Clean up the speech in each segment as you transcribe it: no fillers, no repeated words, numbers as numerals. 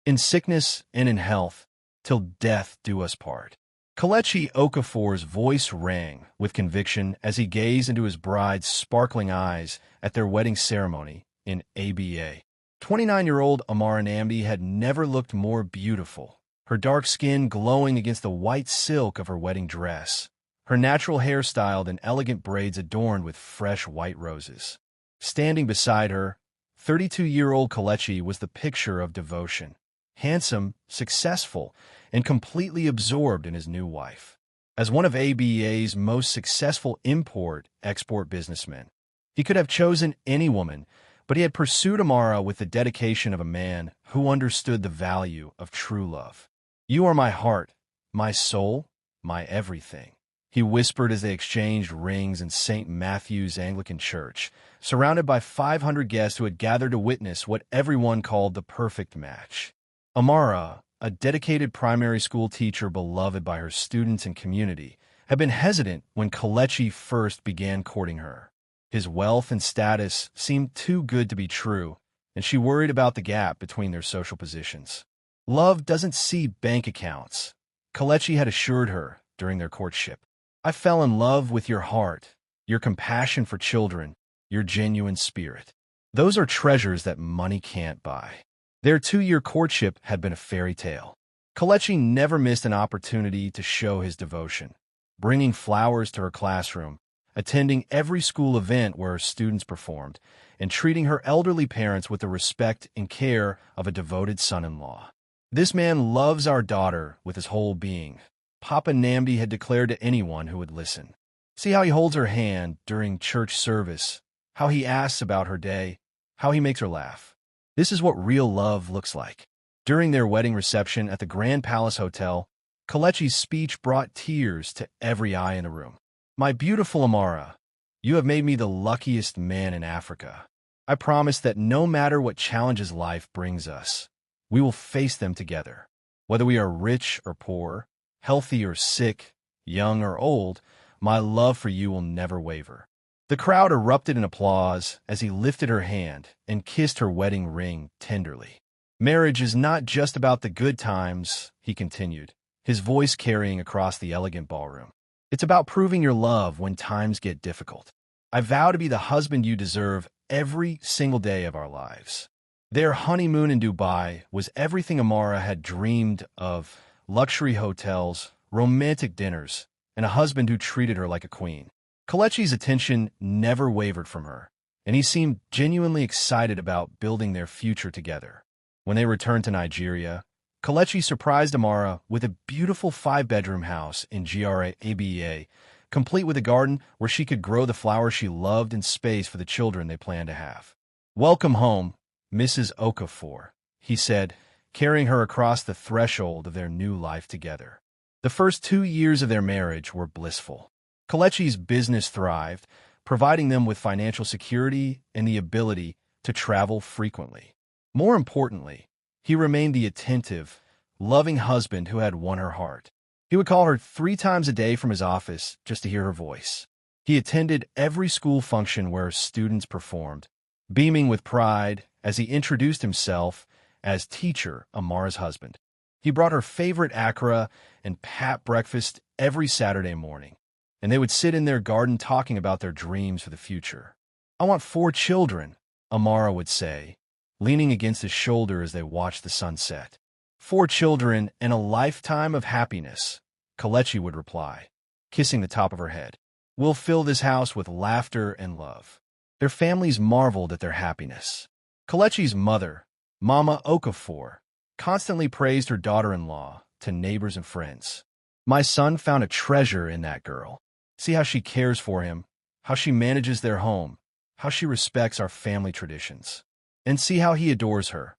in sickness and in health, till death do us part. Kelechi Okafor's voice rang with conviction as he gazed into his bride's sparkling eyes at their wedding ceremony in ABA. 29-year-old Amara had never looked more beautiful, her dark skin glowing against the white silk of her wedding dress, her natural hair styled in elegant braids adorned with fresh white roses. Standing beside her, 32-year-old Kelechi was the picture of devotion, handsome, successful, and completely absorbed in his new wife. As one of ABA's most successful import-export businessmen, he could have chosen any woman, but he had pursued Amara with the dedication of a man who understood the value of true love. "You are my heart, my soul, my everything," he whispered as they exchanged rings in St. Matthew's Anglican Church, surrounded by 500 guests who had gathered to witness what everyone called the perfect match. Amara, a dedicated primary school teacher beloved by her students and community, had been hesitant when Kelechi first began courting her. His wealth and status seemed too good to be true, and she worried about the gap between their social positions. "Love doesn't see bank accounts," Kelechi had assured her during their courtship. "I fell in love with your heart, your compassion for children, your genuine spirit. Those are treasures that money can't buy." Their 2-year courtship had been a fairy tale. Kelechi never missed an opportunity to show his devotion, bringing flowers to her classroom, attending every school event where her students performed, and treating her elderly parents with the respect and care of a devoted son-in-law. "This man loves our daughter with his whole being," Papa Namdi had declared to anyone who would listen. "See how he holds her hand during church service, how he asks about her day, how he makes her laugh. This is what real love looks like." During their wedding reception at the Grand Palace Hotel, Kelechi's speech brought tears to every eye in the room. "My beautiful Amara, you have made me the luckiest man in Africa. I promise that no matter what challenges life brings us, we will face them together. Whether we are rich or poor, healthy or sick, young or old, my love for you will never waver." The crowd erupted in applause as he lifted her hand and kissed her wedding ring tenderly. "Marriage is not just about the good times," he continued, his voice carrying across the elegant ballroom. "It's about proving your love when times get difficult. I vow to be the husband you deserve every single day of our lives." Their honeymoon in Dubai was everything Amara had dreamed of: luxury hotels, romantic dinners, and a husband who treated her like a queen. Kelechi's attention never wavered from her, and he seemed genuinely excited about building their future together. When they returned to Nigeria, Kelechi surprised Amara with a beautiful 5-bedroom house in GRA ABA, complete with a garden where she could grow the flowers she loved and space for the children they planned to have. "Welcome home, Mrs. Okafor," he said, carrying her across the threshold of their new life together. The first 2 years of their marriage were blissful. Kelechi's business thrived, providing them with financial security and the ability to travel frequently. More importantly, he remained the attentive, loving husband who had won her heart. He would call her 3 times a day from his office just to hear her voice. He attended every school function where students performed, beaming with pride as he introduced himself as Teacher Amara's husband. He brought her favorite akara and pap breakfast every Saturday morning, and they would sit in their garden talking about their dreams for the future. "I want 4 children," Amara would say, leaning against his shoulder as they watched the sunset. "4 children and a lifetime of happiness," Kelechi would reply, kissing the top of her head. "We'll fill this house with laughter and love." Their families marveled at their happiness. Kelechi's mother, Mama Okafor, constantly praised her daughter-in-law to neighbors and friends. "My son found a treasure in that girl. See how she cares for him, how she manages their home, how she respects our family traditions. And see how he adores her,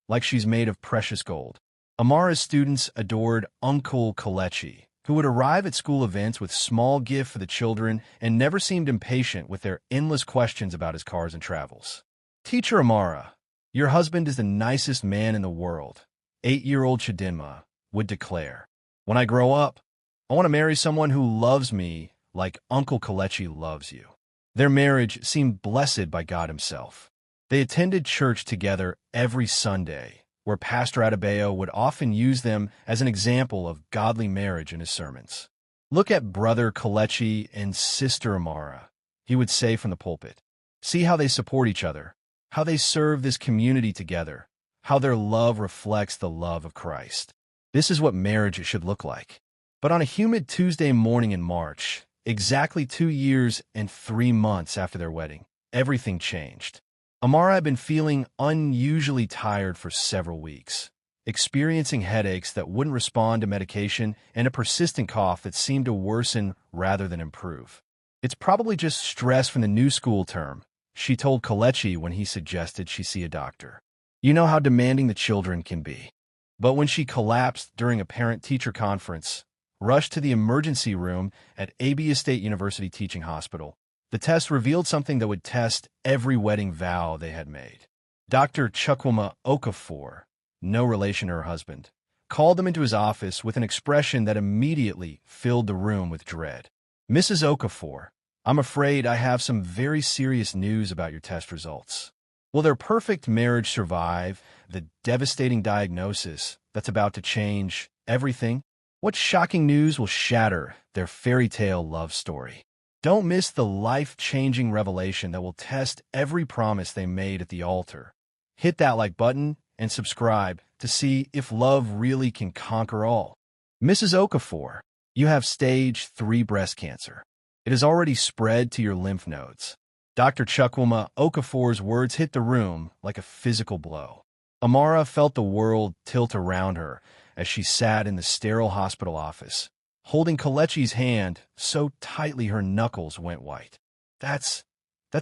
like she's made of precious gold." Amara's students adored Uncle Kelechi, who would arrive at school events with small gifts for the children and never seemed impatient with their endless questions about his cars and travels. "Teacher Amara, your husband is the nicest man in the world," 8-year-old Chidinma would declare. "When I grow up, I want to marry someone who loves me like Uncle Kelechi loves you." Their marriage seemed blessed by God himself. They attended church together every Sunday, where Pastor Adebayo would often use them as an example of godly marriage in his sermons. "Look at Brother Kelechi and Sister Amara," he would say from the pulpit. "See how they support each other, how they serve this community together, how their love reflects the love of Christ. This is what marriage should look like." But on a humid Tuesday morning in March, exactly 2 years and 3 months after their wedding, everything changed. Amara had been feeling unusually tired for several weeks, experiencing headaches that wouldn't respond to medication and a persistent cough that seemed to worsen rather than improve. "It's probably just stress from the new school term," she told Kelechi when he suggested she see a doctor. "You know how demanding the children can be." But when she collapsed during a parent-teacher conference, rushed to the emergency room at Abia State University Teaching Hospital, the test revealed something that would test every wedding vow they had made. Dr. Chukwuma Okafor, no relation to her husband, called them into his office with an expression that immediately filled the room with dread. "Mrs. Okafor, I'm afraid I have some very serious news about your test results. Will their perfect marriage survive the devastating diagnosis that's about to change everything? What shocking news will shatter their fairy tale love story? Don't miss the life-changing revelation that will test every promise they made at the altar. Hit that like button and subscribe to see if love really can conquer all." "Mrs. Okafor, you have stage 3 breast cancer. It has already spread to your lymph nodes." Dr. Chukwuma Okafor's words hit the room like a physical blow. Amara felt the world tilt around her as she sat in the sterile hospital office, holding Kelechi's hand so tightly her knuckles went white. That's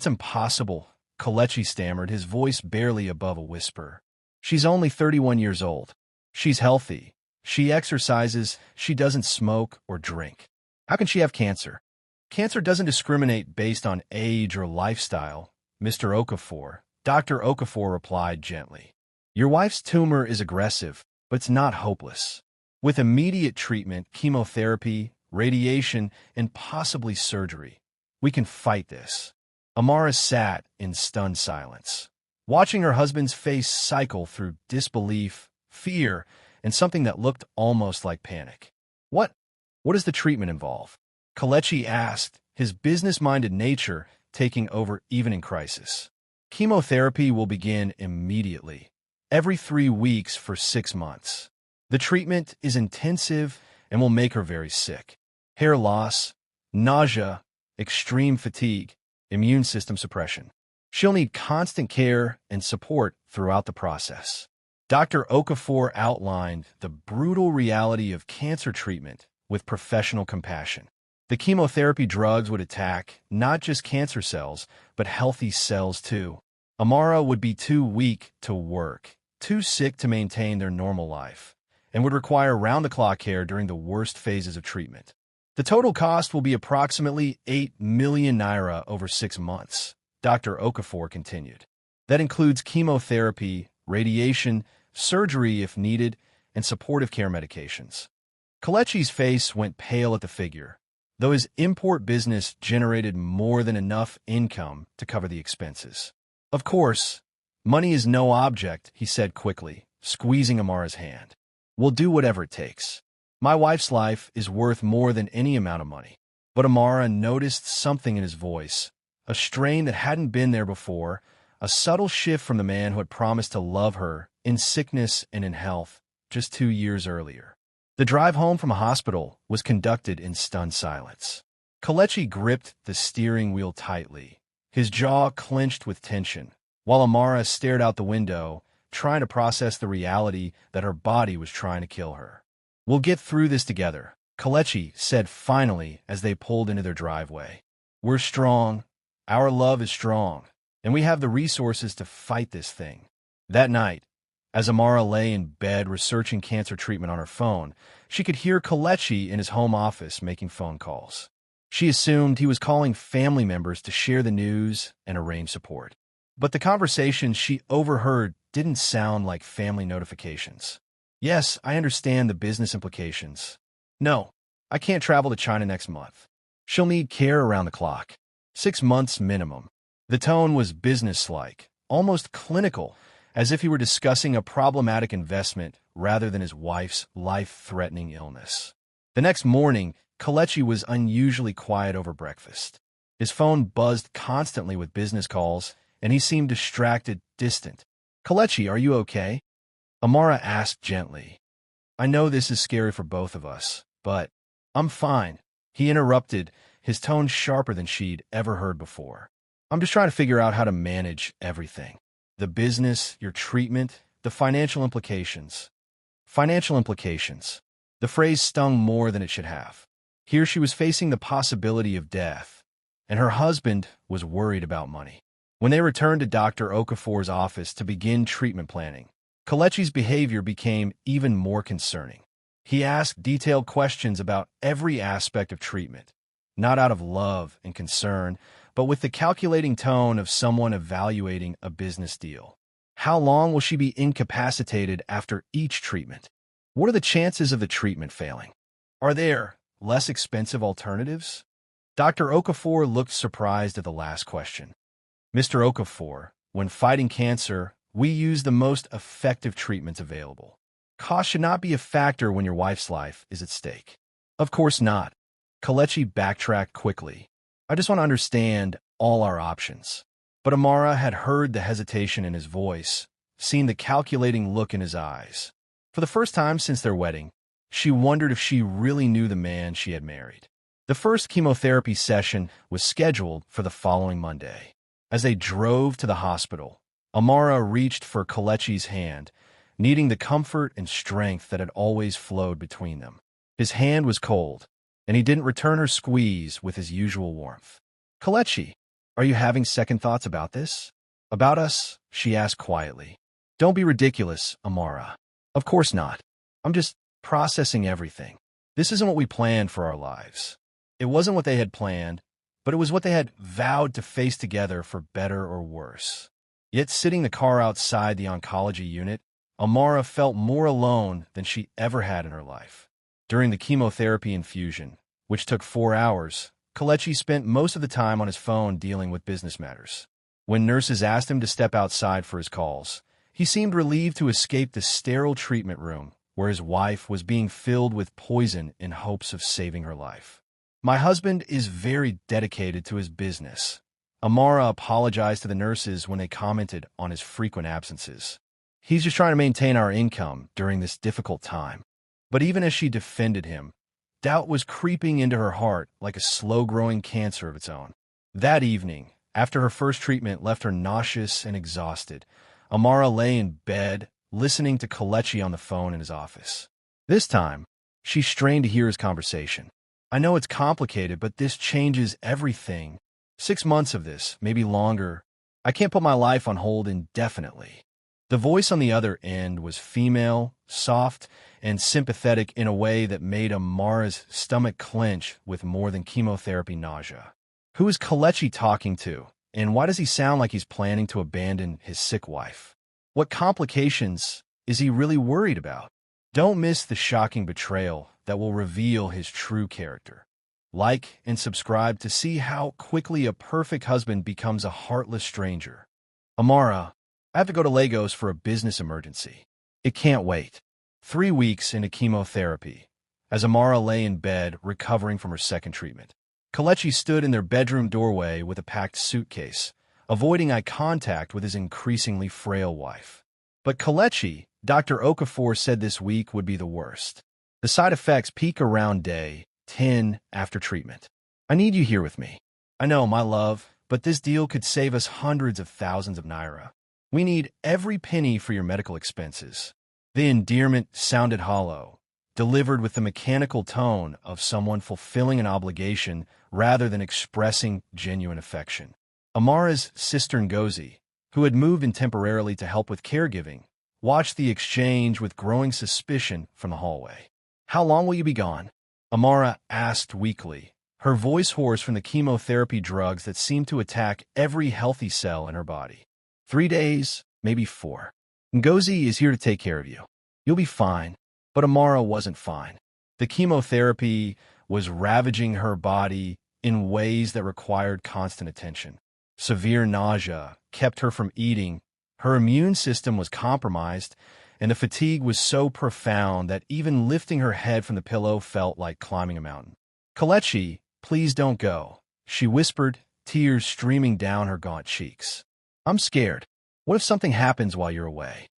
impossible," Kelechi stammered, his voice barely above a whisper. "She's only 31 years old. She's healthy. She exercises. She doesn't smoke or drink. How can she have cancer?" "Cancer doesn't discriminate based on age or lifestyle, Mr. Okafor," Dr. Okafor replied gently. "Your wife's tumor is aggressive, but it's not hopeless. With immediate treatment, chemotherapy, radiation, and possibly surgery, we can fight this." Amara sat in stunned silence, watching her husband's face cycle through disbelief, fear, and something that looked almost like panic. What does the treatment involve?" Kelechi asked, his business-minded nature taking over even in crisis. "Chemotherapy will begin immediately, every 3 weeks for 6 months. The treatment is intensive and will make her very sick. Hair loss, nausea, extreme fatigue, immune system suppression. She'll need constant care and support throughout the process." Dr. Okafor outlined the brutal reality of cancer treatment with professional compassion. The chemotherapy drugs would attack not just cancer cells, but healthy cells too. Amara would be too weak to work, too sick to maintain their normal life, and would require round-the-clock care during the worst phases of treatment. "The total cost will be approximately 8 million naira over 6 months, Dr. Okafor continued. That includes chemotherapy, radiation, surgery if needed, and supportive care medications." Kelechi's face went pale at the figure, though his import business generated more than enough income to cover the expenses. "Of course, money is no object," he said quickly, squeezing Amara's hand. "We'll do whatever it takes. My wife's life is worth more than any amount of money." But Amara noticed something in his voice, a strain that hadn't been there before, a subtle shift from the man who had promised to love her in sickness and in health just 2 years earlier. The drive home from a hospital was conducted in stunned silence. Kelechi gripped the steering wheel tightly, his jaw clenched with tension, while Amara stared out the window, trying to process the reality that her body was trying to kill her. "We'll get through this together," Kelechi said finally as they pulled into their driveway. "We're strong, our love is strong, and we have the resources to fight this thing." That night, as Amara lay in bed researching cancer treatment on her phone, she could hear Kelechi in his home office making phone calls. She assumed he was calling family members to share the news and arrange support. But the conversations she overheard didn't sound like family notifications. "Yes, I understand the business implications. No, I can't travel to China next month. She'll need care around the clock. 6 months minimum." The tone was businesslike, almost clinical, as if he were discussing a problematic investment rather than his wife's life-threatening illness. The next morning, Kelechi was unusually quiet over breakfast. His phone buzzed constantly with business calls, and he seemed distracted, distant. "Kelechi, are you okay?" Amara asked gently. "I know this is scary for both of us, but I'm fine," he interrupted, his tone sharper than she'd ever heard before. "I'm just trying to figure out how to manage everything. The business, your treatment, the financial implications." Financial implications. The phrase stung more than it should have. Here she was facing the possibility of death, and her husband was worried about money. When they returned to Dr. Okafor's office to begin treatment planning, Kelechi's behavior became even more concerning. He asked detailed questions about every aspect of treatment, not out of love and concern, but with the calculating tone of someone evaluating a business deal. How long will she be incapacitated after each treatment? What are the chances of the treatment failing? Are there less expensive alternatives? Dr. Okafor looked surprised at the last question. "Mr. Okafor, when fighting cancer, we use the most effective treatments available. Cost should not be a factor when your wife's life is at stake." "Of course not." Kelechi backtracked quickly. "I just want to understand all our options." But Amara had heard the hesitation in his voice, seen the calculating look in his eyes. For the first time since their wedding, she wondered if she really knew the man she had married. The first chemotherapy session was scheduled for the following Monday. As they drove to the hospital, Amara reached for Kelechi's hand, needing the comfort and strength that had always flowed between them. His hand was cold, and he didn't return her squeeze with his usual warmth. "Kelechi, are you having second thoughts about this? About us?" she asked quietly. "Don't be ridiculous, Amara." "Of course not. I'm just processing everything. This isn't what we planned for our lives." It wasn't what they had planned, but it was what they had vowed to face together for better or worse. Yet sitting the car outside the oncology unit, Amara felt more alone than she ever had in her life. During the chemotherapy infusion, which took 4 hours, Kelechi spent most of the time on his phone dealing with business matters. When nurses asked him to step outside for his calls, he seemed relieved to escape the sterile treatment room where his wife was being filled with poison in hopes of saving her life. "My husband is very dedicated to his business." Amara apologized to the nurses when they commented on his frequent absences. "He's just trying to maintain our income during this difficult time." But even as she defended him, doubt was creeping into her heart like a slow-growing cancer of its own. That evening, after her first treatment left her nauseous and exhausted, Amara lay in bed, listening to Kelechi on the phone in his office. This time, she strained to hear his conversation. "I know it's complicated, but this changes everything. 6 months of this, maybe longer. I can't put my life on hold indefinitely." The voice on the other end was female, soft, and sympathetic in a way that made Amara's stomach clench with more than chemotherapy nausea. Who is Kelechi talking to, and why does he sound like he's planning to abandon his sick wife? What complications is he really worried about? Don't miss the shocking betrayal that will reveal his true character. Like and subscribe to see how quickly a perfect husband becomes a heartless stranger. Amara, I have to go to Lagos for a business emergency. It can't wait. 3 weeks into chemotherapy, as Amara lay in bed recovering from her second treatment, Kelechi stood in their bedroom doorway with a packed suitcase, avoiding eye contact with his increasingly frail wife. But Kelechi, Dr. Okafor said this week would be the worst. The side effects peak around day 10 after treatment. "I need you here with me. I know, my love, but this deal could save us hundreds of thousands of naira. We need every penny for your medical expenses." The endearment sounded hollow, delivered with the mechanical tone of someone fulfilling an obligation rather than expressing genuine affection. Amara's sister Ngozi, who had moved in temporarily to help with caregiving, watched the exchange with growing suspicion from the hallway. "How long will you be gone?" Amara asked weakly, her voice hoarse from the chemotherapy drugs that seemed to attack every healthy cell in her body. 3 days, maybe 4. "Ngozi is here to take care of you. You'll be fine." But Amara wasn't fine. The chemotherapy was ravaging her body in ways that required constant attention. Severe nausea kept her from eating, Her immune system was compromised, and the fatigue was so profound that even lifting her head from the pillow felt like climbing a mountain. "Kelechi, please don't go," she whispered, tears streaming down her gaunt cheeks. "I'm scared. What if something happens while you're away?"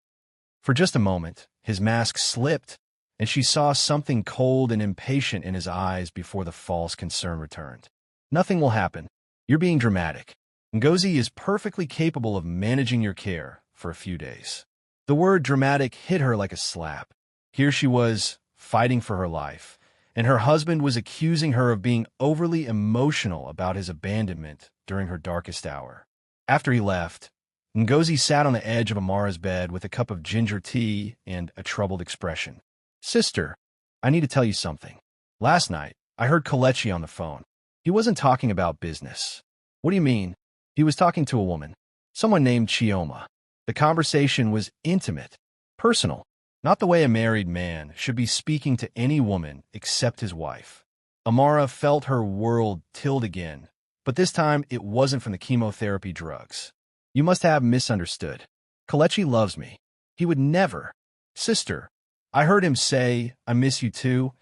For just a moment, his mask slipped, and she saw something cold and impatient in his eyes before the false concern returned. "Nothing will happen. You're being dramatic. Ngozi is perfectly capable of managing your care for a few days." The word dramatic hit her like a slap. Here she was, fighting for her life, and her husband was accusing her of being overly emotional about his abandonment during her darkest hour. After he left, Ngozi sat on the edge of Amara's bed with a cup of ginger tea and a troubled expression. "Sister, I need to tell you something. Last night, I heard Kelechi on the phone. He wasn't talking about business." "What do you mean?" "He was talking to a woman, someone named Chioma. The conversation was intimate, personal, not the way a married man should be speaking to any woman except his wife." Amara felt her world tilt again, but this time it wasn't from the chemotherapy drugs. "You must have misunderstood. Kelechi loves me. He would never." "Sister, I heard him say, 'I miss you too,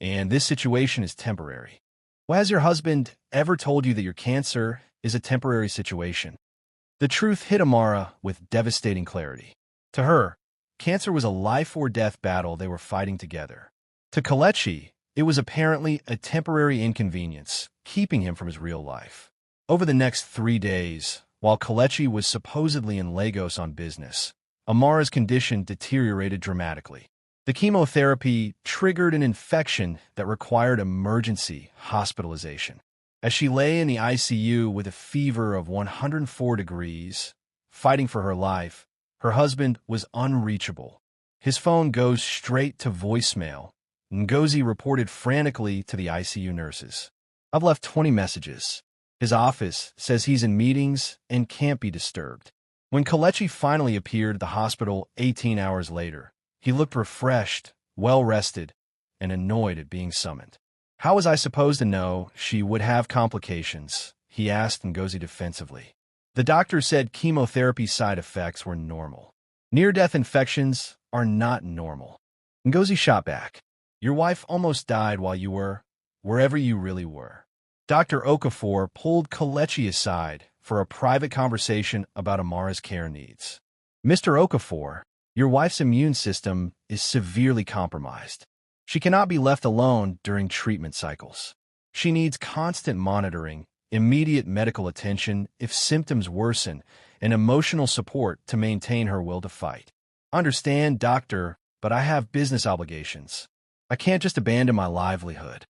and this situation is temporary.' Well, has your husband ever told you that your cancer is a temporary situation?" The truth hit Amara with devastating clarity. To her, cancer was a life-or-death battle they were fighting together. To Kelechi, it was apparently a temporary inconvenience, keeping him from his real life. Over the next 3 days, while Kelechi was supposedly in Lagos on business, Amara's condition deteriorated dramatically. The chemotherapy triggered an infection that required emergency hospitalization. As she lay in the ICU with a fever of 104 degrees, fighting for her life, her husband was unreachable. His phone goes straight to voicemail. Ngozi reported frantically to the ICU nurses. "I've left 20 messages. His office says he's in meetings and can't be disturbed." When Kelechi finally appeared at the hospital 18 hours later, he looked refreshed, well-rested, and annoyed at being summoned. "How was I supposed to know she would have complications?" he asked Ngozi defensively. "The doctor said chemotherapy side effects were normal. Near-death infections are not normal." Ngozi shot back. "Your wife almost died while you were wherever you really were." Dr. Okafor pulled Kelechi aside for a private conversation about Amara's care needs. "Mr. Okafor, your wife's immune system is severely compromised. She cannot be left alone during treatment cycles. She needs constant monitoring, immediate medical attention if symptoms worsen, and emotional support to maintain her will to fight." "Understand, doctor, but I have business obligations. I can't just abandon my livelihood."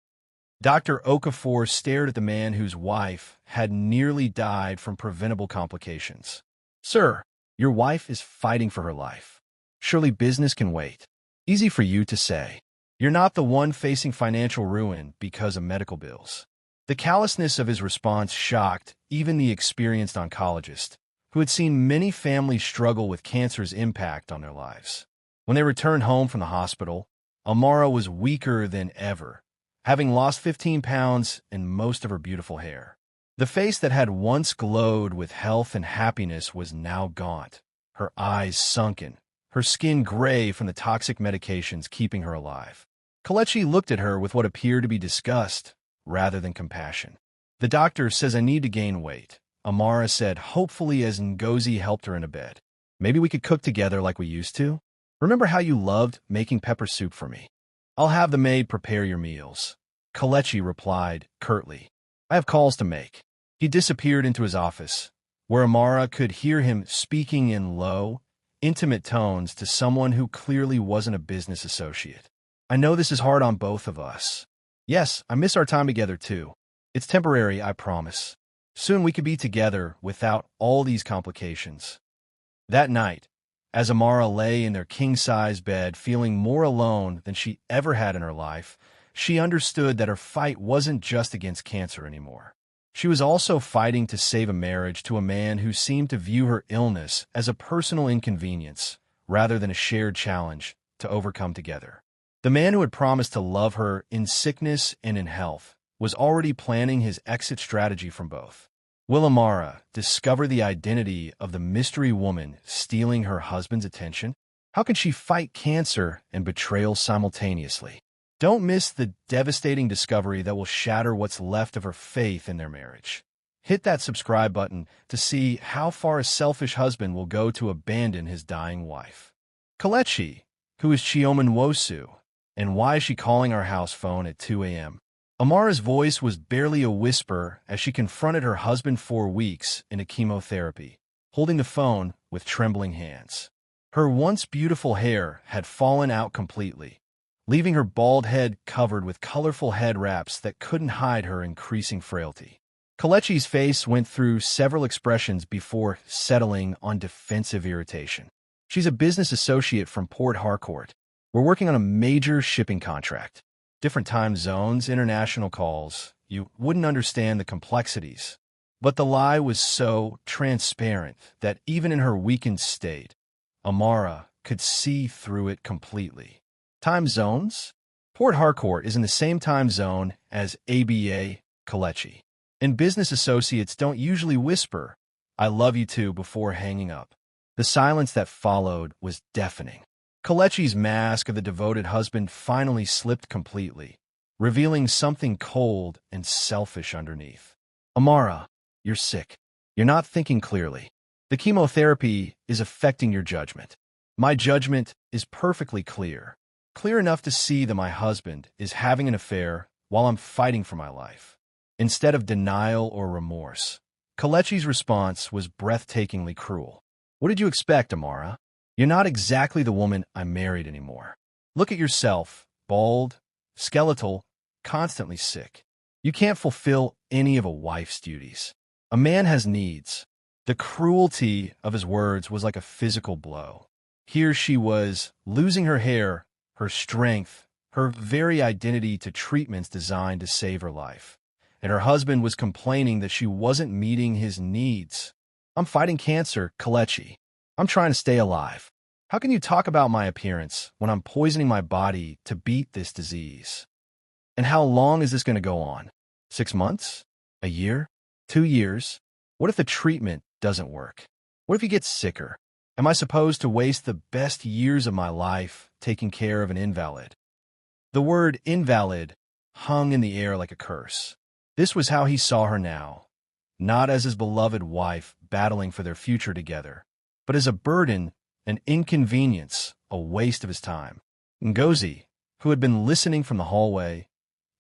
Dr. Okafor stared at the man whose wife had nearly died from preventable complications. "Sir, your wife is fighting for her life. Surely business can wait." "Easy for you to say. You're not the one facing financial ruin because of medical bills." The callousness of his response shocked even the experienced oncologist, who had seen many families struggle with cancer's impact on their lives. When they returned home from the hospital, Amara was weaker than ever, having lost 15 pounds and most of her beautiful hair. The face that had once glowed with health and happiness was now gaunt, her eyes sunken, her skin gray from the toxic medications keeping her alive. Kelechi looked at her with what appeared to be disgust rather than compassion. "The doctor says I need to gain weight," Amara said hopefully as Ngozi helped her into bed. "Maybe we could cook together like we used to? Remember how you loved making pepper soup for me?" "I'll have the maid prepare your meals," Kelechi replied curtly. "I have calls to make." He disappeared into his office, where Amara could hear him speaking in low, intimate tones to someone who clearly wasn't a business associate. "I know this is hard on both of us. Yes, I miss our time together too. It's temporary, I promise. Soon we could be together without all these complications." That night, as Amara lay in their king-size bed feeling more alone than she ever had in her life, she understood that her fight wasn't just against cancer anymore. She was also fighting to save a marriage to a man who seemed to view her illness as a personal inconvenience rather than a shared challenge to overcome together. The man who had promised to love her in sickness and in health was already planning his exit strategy from both. Will Amara discover the identity of the mystery woman stealing her husband's attention? How can she fight cancer and betrayal simultaneously? Don't miss the devastating discovery that will shatter what's left of her faith in their marriage. Hit that subscribe button to see how far a selfish husband will go to abandon his dying wife. Kelechi, who is Chioma Nwosu, and why is she calling our house phone at 2 a.m.? Amara's voice was barely a whisper as she confronted her husband 4 weeks into chemotherapy, holding the phone with trembling hands. Her once beautiful hair had fallen out completely, leaving her bald head covered with colorful head wraps that couldn't hide her increasing frailty. Kelechi's face went through several expressions before settling on defensive irritation. She's a business associate from Port Harcourt. We're working on a major shipping contract. Different time zones, international calls. You wouldn't understand the complexities. But the lie was so transparent that even in her weakened state, Amara could see through it completely. Time zones? Port Harcourt is in the same time zone as ABA Kelechi. And business associates don't usually whisper, "I love you too," before hanging up. The silence that followed was deafening. Kelechi's mask of the devoted husband finally slipped completely, revealing something cold and selfish underneath. Amara, you're sick. You're not thinking clearly. The chemotherapy is affecting your judgment. My judgment is perfectly clear. Clear enough to see that my husband is having an affair while I'm fighting for my life. Instead of denial or remorse, Kelechi's response was breathtakingly cruel. What did you expect, Amara? You're not exactly the woman I married anymore. Look at yourself, bald, skeletal, constantly sick. You can't fulfill any of a wife's duties. A man has needs. The cruelty of his words was like a physical blow. Here she was, losing her hair, her strength, her very identity to treatments designed to save her life. And her husband was complaining that she wasn't meeting his needs. I'm fighting cancer, Kelechi. I'm trying to stay alive. How can you talk about my appearance when I'm poisoning my body to beat this disease? And how long is this going to go on? 6 months? A year? 2 years? What if the treatment doesn't work? What if he gets sicker? Am I supposed to waste the best years of my life taking care of an invalid? The word invalid hung in the air like a curse. This was how he saw her now, not as his beloved wife battling for their future together, but as a burden, an inconvenience, a waste of his time. Ngozi, who had been listening from the hallway,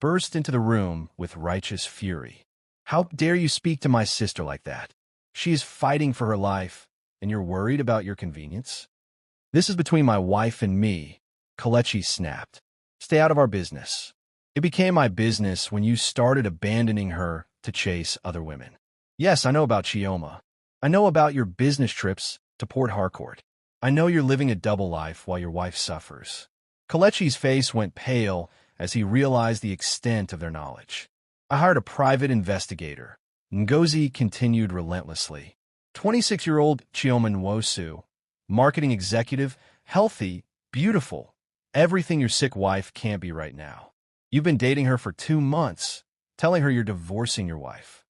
burst into the room with righteous fury. How dare you speak to my sister like that? She is fighting for her life, and you're worried about your convenience? This is between my wife and me, Kelechi snapped. Stay out of our business. It became my business when you started abandoning her to chase other women. Yes, I know about Chioma. I know about your business trips to Port Harcourt. I know you're living a double life while your wife suffers. Kelechi's face went pale as he realized the extent of their knowledge. I hired a private investigator. Ngozi continued relentlessly. 26-year-old Chioma Nwosu, marketing executive, healthy, beautiful. Everything your sick wife can't be right now. You've been dating her for 2 months, telling her you're divorcing your wife.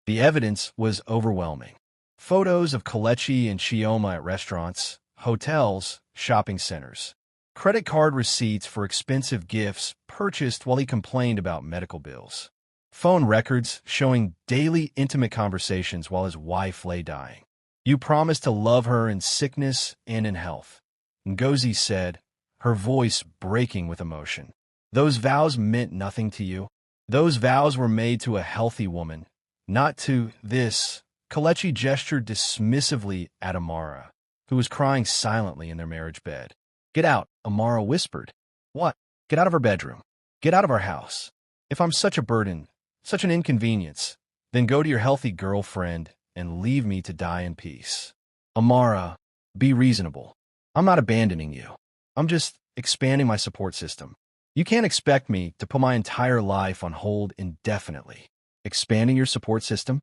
The evidence was overwhelming. Photos of Kelechi and Chioma at restaurants, hotels, shopping centers. Credit card receipts for expensive gifts purchased while he complained about medical bills. Phone records showing daily intimate conversations while his wife lay dying. You promised to love her in sickness and in health, Ngozi said, her voice breaking with emotion. Those vows meant nothing to you. Those vows were made to a healthy woman, not to this. Kelechi gestured dismissively at Amara, who was crying silently in their marriage bed. Get out, Amara whispered. What? Get out of our bedroom. Get out of our house. If I'm such a burden, such an inconvenience, then go to your healthy girlfriend and leave me to die in peace. Amara, be reasonable. I'm not abandoning you. I'm just expanding my support system. You can't expect me to put my entire life on hold indefinitely. Expanding your support system?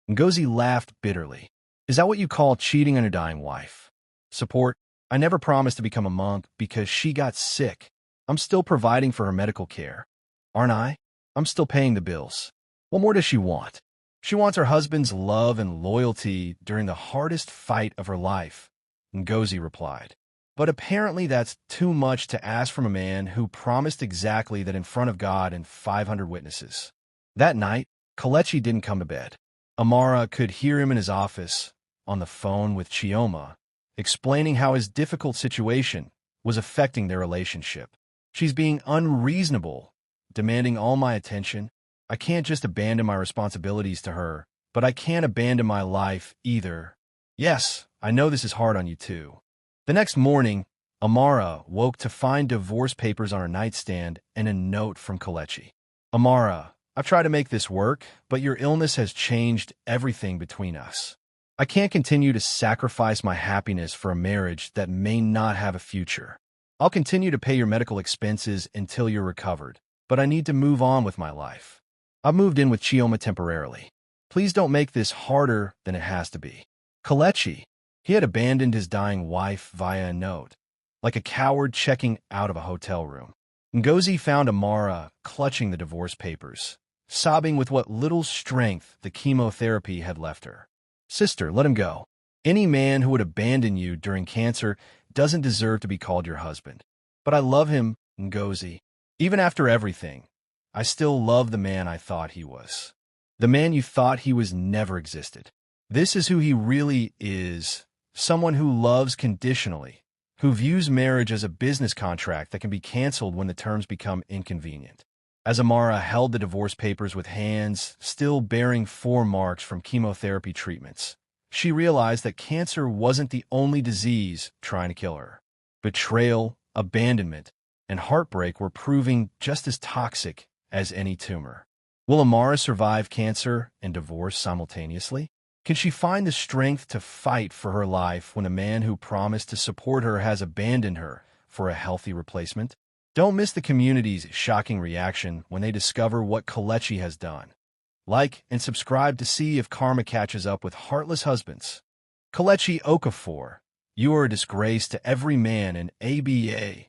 Ngozi laughed bitterly. Is that what you call cheating on your dying wife? Support? I never promised to become a monk because she got sick. I'm still providing for her medical care. Aren't I? I'm still paying the bills. What more does she want? She wants her husband's love and loyalty during the hardest fight of her life, Ngozi replied. But apparently that's too much to ask from a man who promised exactly that in front of God and 500 witnesses. That night, Kelechi didn't come to bed. Amara could hear him in his office, on the phone with Chioma, explaining how his difficult situation was affecting their relationship. She's being unreasonable, demanding all my attention. I can't just abandon my responsibilities to her, but I can't abandon my life either. Yes, I know this is hard on you too. The next morning, Amara woke to find divorce papers on her nightstand and a note from Kelechi. Amara, I've tried to make this work, but your illness has changed everything between us. I can't continue to sacrifice my happiness for a marriage that may not have a future. I'll continue to pay your medical expenses until you're recovered, but I need to move on with my life. I've moved in with Chioma temporarily. Please don't make this harder than it has to be. Kelechi, he had abandoned his dying wife via a note, like a coward checking out of a hotel room. Ngozi found Amara clutching the divorce papers, sobbing with what little strength the chemotherapy had left her. Sister, let him go. Any man who would abandon you during cancer doesn't deserve to be called your husband. But I love him, Ngozi. Even after everything, I still love the man I thought he was. The man you thought he was never existed. This is who he really is. Someone who loves conditionally, who views marriage as a business contract that can be canceled when the terms become inconvenient. As Amara held the divorce papers with hands still bearing 4 marks from chemotherapy treatments, she realized that cancer wasn't the only disease trying to kill her. Betrayal, abandonment, and heartbreak were proving just as toxic as any tumor. Will Amara survive cancer and divorce simultaneously? Can she find the strength to fight for her life when a man who promised to support her has abandoned her for a healthy replacement? Don't miss the community's shocking reaction when they discover what Kelechi has done. Like and subscribe to see if karma catches up with heartless husbands. Kelechi Okafor, you are a disgrace to every man in ABA.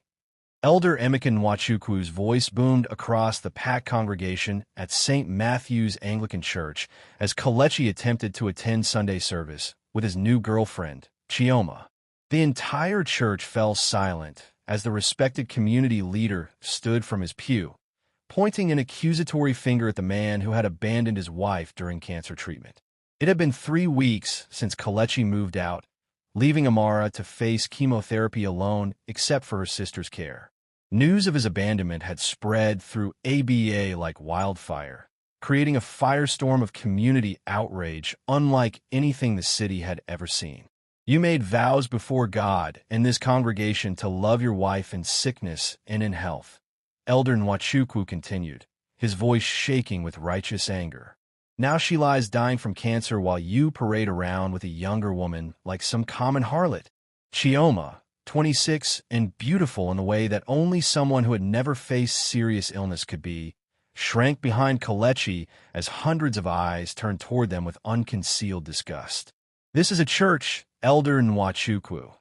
Elder Emeka Nwachukwu's voice boomed across the packed congregation at St. Matthew's Anglican Church as Kelechi attempted to attend Sunday service with his new girlfriend, Chioma. The entire church fell silent as the respected community leader stood from his pew, pointing an accusatory finger at the man who had abandoned his wife during cancer treatment. It had been 3 weeks since Kelechi moved out, leaving Amara to face chemotherapy alone except for her sister's care. News of his abandonment had spread through ABA like wildfire, creating a firestorm of community outrage unlike anything the city had ever seen. You made vows before God and this congregation to love your wife in sickness and in health. Elder Nwachukwu continued, his voice shaking with righteous anger. Now she lies dying from cancer while you parade around with a younger woman like some common harlot. Chioma, 26 and beautiful in a way that only someone who had never faced serious illness could be, shrank behind Kelechi as hundreds of eyes turned toward them with unconcealed disgust. This is a church, Elder Nwachukwu,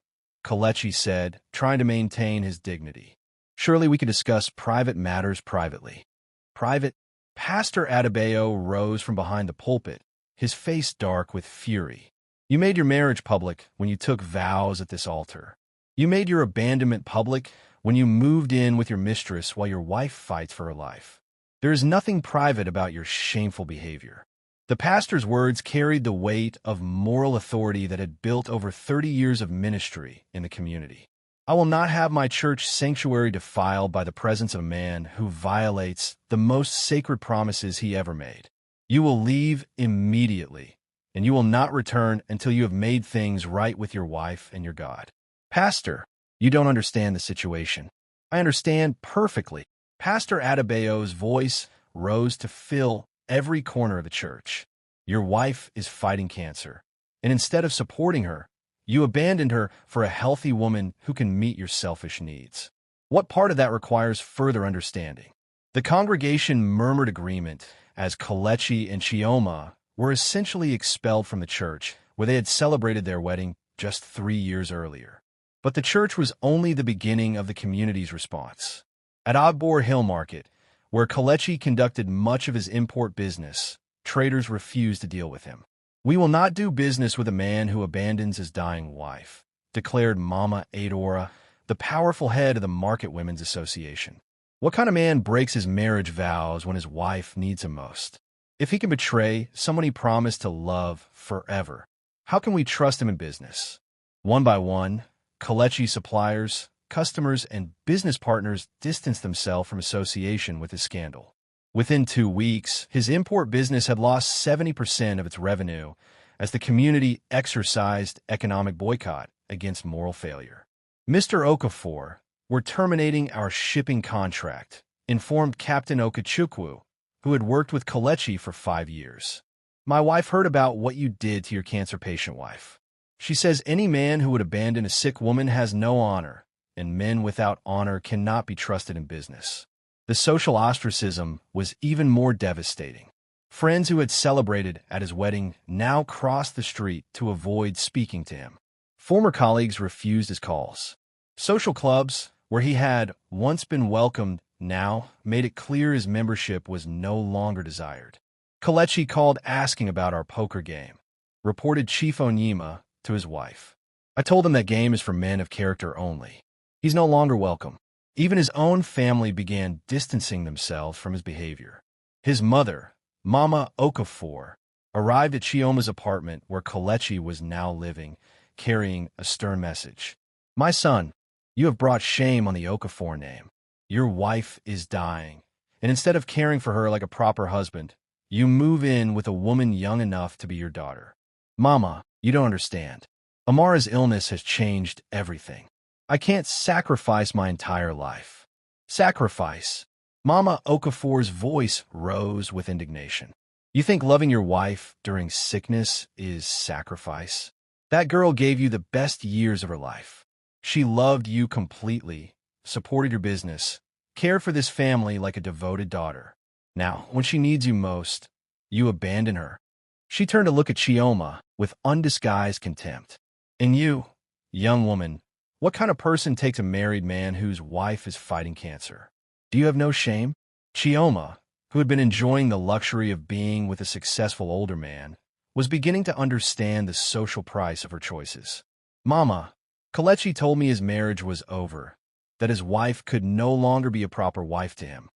Kelechi said, trying to maintain his dignity. Surely we could discuss private matters privately. Private? Pastor Adebayo rose from behind the pulpit, his face dark with fury. You made your marriage public when you took vows at this altar. You made your abandonment public when you moved in with your mistress while your wife fights for her life. There is nothing private about your shameful behavior. The pastor's words carried the weight of moral authority that had built over 30 years of ministry in the community. I will not have my church sanctuary defiled by the presence of a man who violates the most sacred promises he ever made. You will leave immediately, and you will not return until you have made things right with your wife and your God. Pastor, you don't understand the situation. I understand perfectly. Pastor Adebayo's voice rose to fill every corner of the church. Your wife is fighting cancer, and instead of supporting her, you abandoned her for a healthy woman who can meet your selfish needs. What part of that requires further understanding? The congregation murmured agreement as Kelechi and Chioma were essentially expelled from the church where they had celebrated their wedding just 3 years earlier. But the church was only the beginning of the community's response. At Ogbor Hill Market, where Kelechi conducted much of his import business, traders refused to deal with him. "We will not do business with a man who abandons his dying wife," declared Mama Adora, the powerful head of the Market Women's Association. "What kind of man breaks his marriage vows when his wife needs him most? If he can betray someone he promised to love forever, how can we trust him in business?" One by one, Kelechi suppliers, customers, and business partners distanced themselves from association with his scandal. Within 2 weeks, his import business had lost 70% of its revenue as the community exercised economic boycott against moral failure. "Mr. Okafor, we're terminating our shipping contract," informed Captain Okachukwu, who had worked with Kelechi for 5 years. "My wife heard about what you did to your cancer patient wife. She says any man who would abandon a sick woman has no honor, and men without honor cannot be trusted in business." The social ostracism was even more devastating. Friends who had celebrated at his wedding now crossed the street to avoid speaking to him. Former colleagues refused his calls. Social clubs, where he had once been welcomed, now made it clear his membership was no longer desired. "Kelechi called asking about our poker game," reported Chief Onyema to his wife. "I told him that game is for men of character only. He's no longer welcome." Even his own family began distancing themselves from his behavior. His mother, Mama Okafor, arrived at Chioma's apartment where Kelechi was now living, carrying a stern message. "My son, you have brought shame on the Okafor name. Your wife is dying, and instead of caring for her like a proper husband, you move in with a woman young enough to be your daughter. Mama, you don't understand. Amara's illness has changed everything. I can't sacrifice my entire life." "Sacrifice?" Mama Okafor's voice rose with indignation. "You think loving your wife during sickness is sacrifice? That girl gave you the best years of her life. She loved you completely, supported your business, cared for this family like a devoted daughter. Now, when she needs you most, you abandon her." She turned to look at Chioma with undisguised contempt. "And you, young woman, what kind of person takes a married man whose wife is fighting cancer? Do you have no shame?" Chioma, who had been enjoying the luxury of being with a successful older man, was beginning to understand the social price of her choices. "Mama, Kelechi told me his marriage was over, that his wife could no longer be a proper wife to him.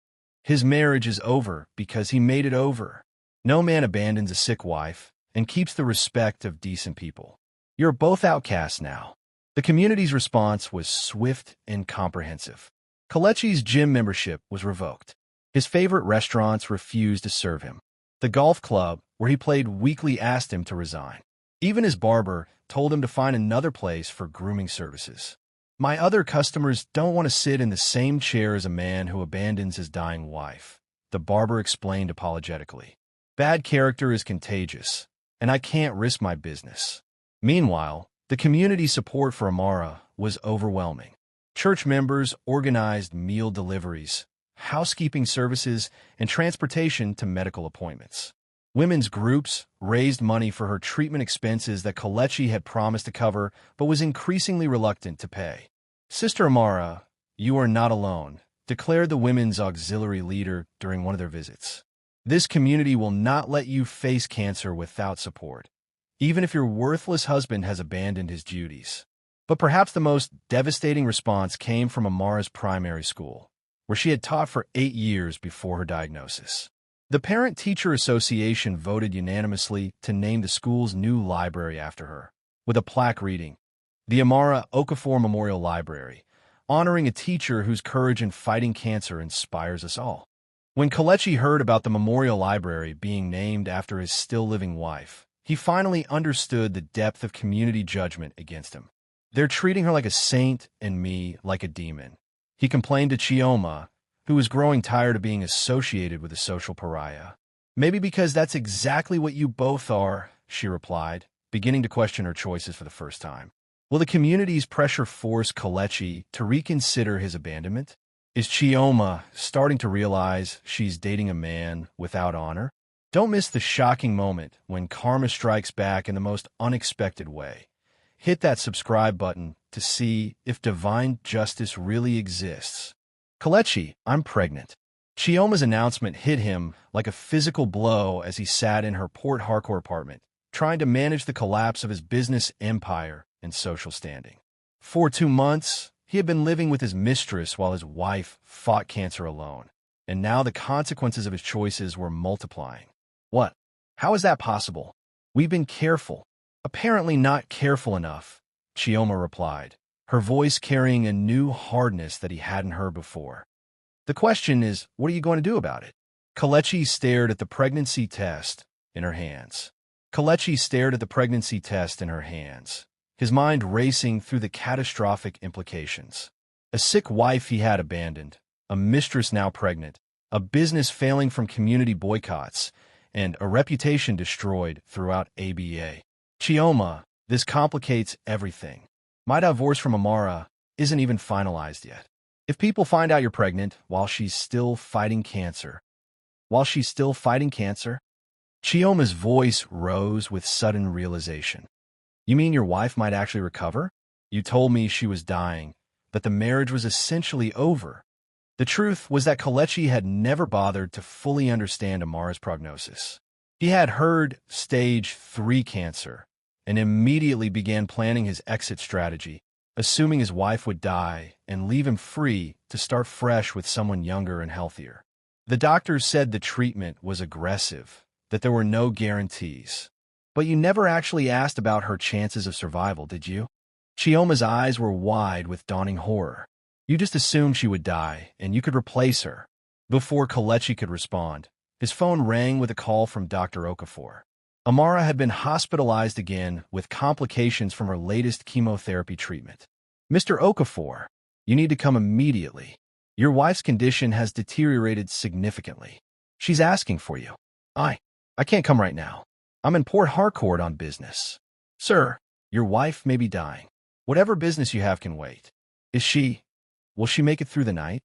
His marriage is over because he made it over. No man abandons a sick wife and keeps the respect of decent people. You're both outcasts now." The community's response was swift and comprehensive. Kelechi's gym membership was revoked. His favorite restaurants refused to serve him. The golf club, where he played weekly, asked him to resign. Even his barber told him to find another place for grooming services. "My other customers don't want to sit in the same chair as a man who abandons his dying wife," the barber explained apologetically. "Bad character is contagious, and I can't risk my business." Meanwhile, the community's support for Amara was overwhelming. Church members organized meal deliveries, housekeeping services, and transportation to medical appointments. Women's groups raised money for her treatment expenses that Kelechi had promised to cover but was increasingly reluctant to pay. "Sister Amara, you are not alone," declared the women's auxiliary leader during one of their visits. "This community will not let you face cancer without support, even if your worthless husband has abandoned his duties." But perhaps the most devastating response came from Amara's primary school, where she had taught for 8 years before her diagnosis. The Parent-Teacher Association voted unanimously to name the school's new library after her, with a plaque reading, "The Amara Okafor Memorial Library," honoring a teacher whose courage in fighting cancer inspires us all. When Kelechi heard about the memorial library being named after his still-living wife, he finally understood the depth of community judgment against him. "They're treating her like a saint and me like a demon," he complained to Chioma, who was growing tired of being associated with a social pariah. "Maybe because that's exactly what you both are," she replied, beginning to question her choices for the first time. Will the community's pressure force Kelechi to reconsider his abandonment? Is Chioma starting to realize she's dating a man without honor? Don't miss the shocking moment when karma strikes back in the most unexpected way. Hit that subscribe button to see if divine justice really exists. "Kelechi, I'm pregnant." Chioma's announcement hit him like a physical blow as he sat in her Port Harcourt apartment, trying to manage the collapse of his business empire and social standing. For 2 months, he had been living with his mistress while his wife fought cancer alone, and now the consequences of his choices were multiplying. What? How is that possible? We've been careful. Apparently not careful enough, Chioma replied, her voice carrying a new hardness that he hadn't heard before. The question is, what are you going to do about it? Kelechi stared at the pregnancy test in her hands. Kelechi stared at the pregnancy test in her hands, his mind racing through the catastrophic implications. A sick wife he had abandoned, a mistress now pregnant, a business failing from community boycotts, and a reputation destroyed throughout ABA. Chioma, this complicates everything. My divorce from Amara isn't even finalized yet. If people find out you're pregnant while she's still fighting cancer, Chioma's voice rose with sudden realization. You mean your wife might actually recover? You told me she was dying, that the marriage was essentially over. The truth was that Kelechi had never bothered to fully understand Amara's prognosis. He had heard stage 3 cancer and immediately began planning his exit strategy, assuming his wife would die and leave him free to start fresh with someone younger and healthier. The doctors said the treatment was aggressive, that there were no guarantees. But you never actually asked about her chances of survival, did you? Chioma's eyes were wide with dawning horror. You just assumed she would die, and you could replace her. Before Kelechi could respond, his phone rang with a call from Dr. Okafor. Amara had been hospitalized again with complications from her latest chemotherapy treatment. Mr. Okafor, you need to come immediately. Your wife's condition has deteriorated significantly. She's asking for you. I can't come right now. I'm in Port Harcourt on business. Sir, your wife may be dying. Whatever business you have can wait. Will she make it through the night?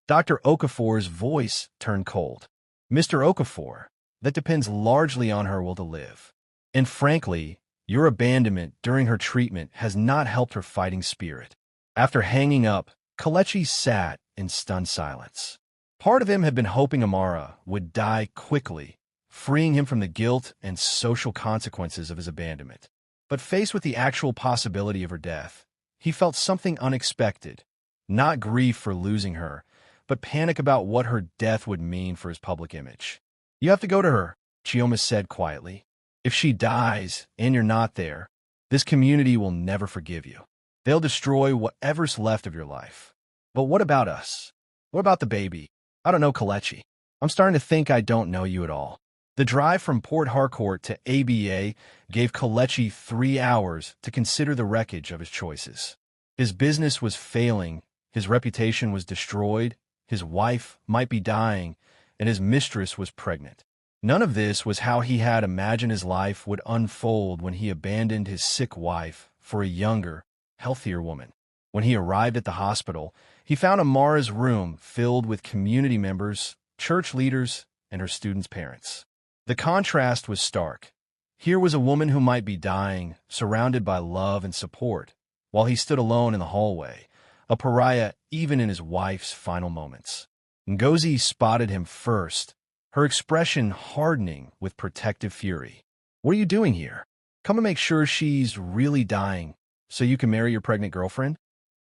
Dr. Okafor's voice turned cold. Mr. Okafor, that depends largely on her will to live. And frankly, your abandonment during her treatment has not helped her fighting spirit. After hanging up, Kelechi sat in stunned silence. Part of him had been hoping Amara would die quickly, freeing him from the guilt and social consequences of his abandonment. But faced with the actual possibility of her death, he felt something unexpected. Not grief for losing her, but panic about what her death would mean for his public image. You have to go to her, Chioma said quietly. If she dies and you're not there, this community will never forgive you. They'll destroy whatever's left of your life. But what about us? What about the baby? I don't know, Kelechi. I'm starting to think I don't know you at all. The drive from Port Harcourt to ABA gave Kelechi 3 hours to consider the wreckage of his choices. His business was failing, his reputation was destroyed, his wife might be dying, and his mistress was pregnant. None of this was how he had imagined his life would unfold when he abandoned his sick wife for a younger, healthier woman. When he arrived at the hospital, he found Amara's room filled with community members, church leaders, and her students' parents. The contrast was stark. Here was a woman who might be dying, surrounded by love and support, while he stood alone in the hallway, a pariah even in his wife's final moments. Ngozi spotted him first, her expression hardening with protective fury. What are you doing here? Come and make sure she's really dying so you can marry your pregnant girlfriend?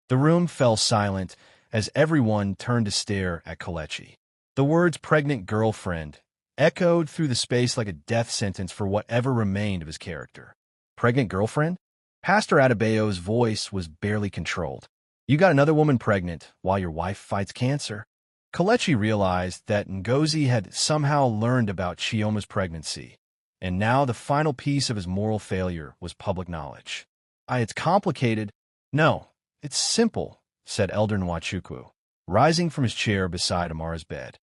The room fell silent as everyone turned to stare at Kelechi. The words pregnant girlfriend echoed through the space like a death sentence for whatever remained of his character. Pregnant girlfriend? Pastor Adebayo's voice was barely controlled. You got another woman pregnant while your wife fights cancer. Kelechi realized that Ngozi had somehow learned about Chioma's pregnancy, and now the final piece of his moral failure was public knowledge. It's complicated. No, it's simple, said Elder Nwachukwu, rising from his chair beside Amara's bed.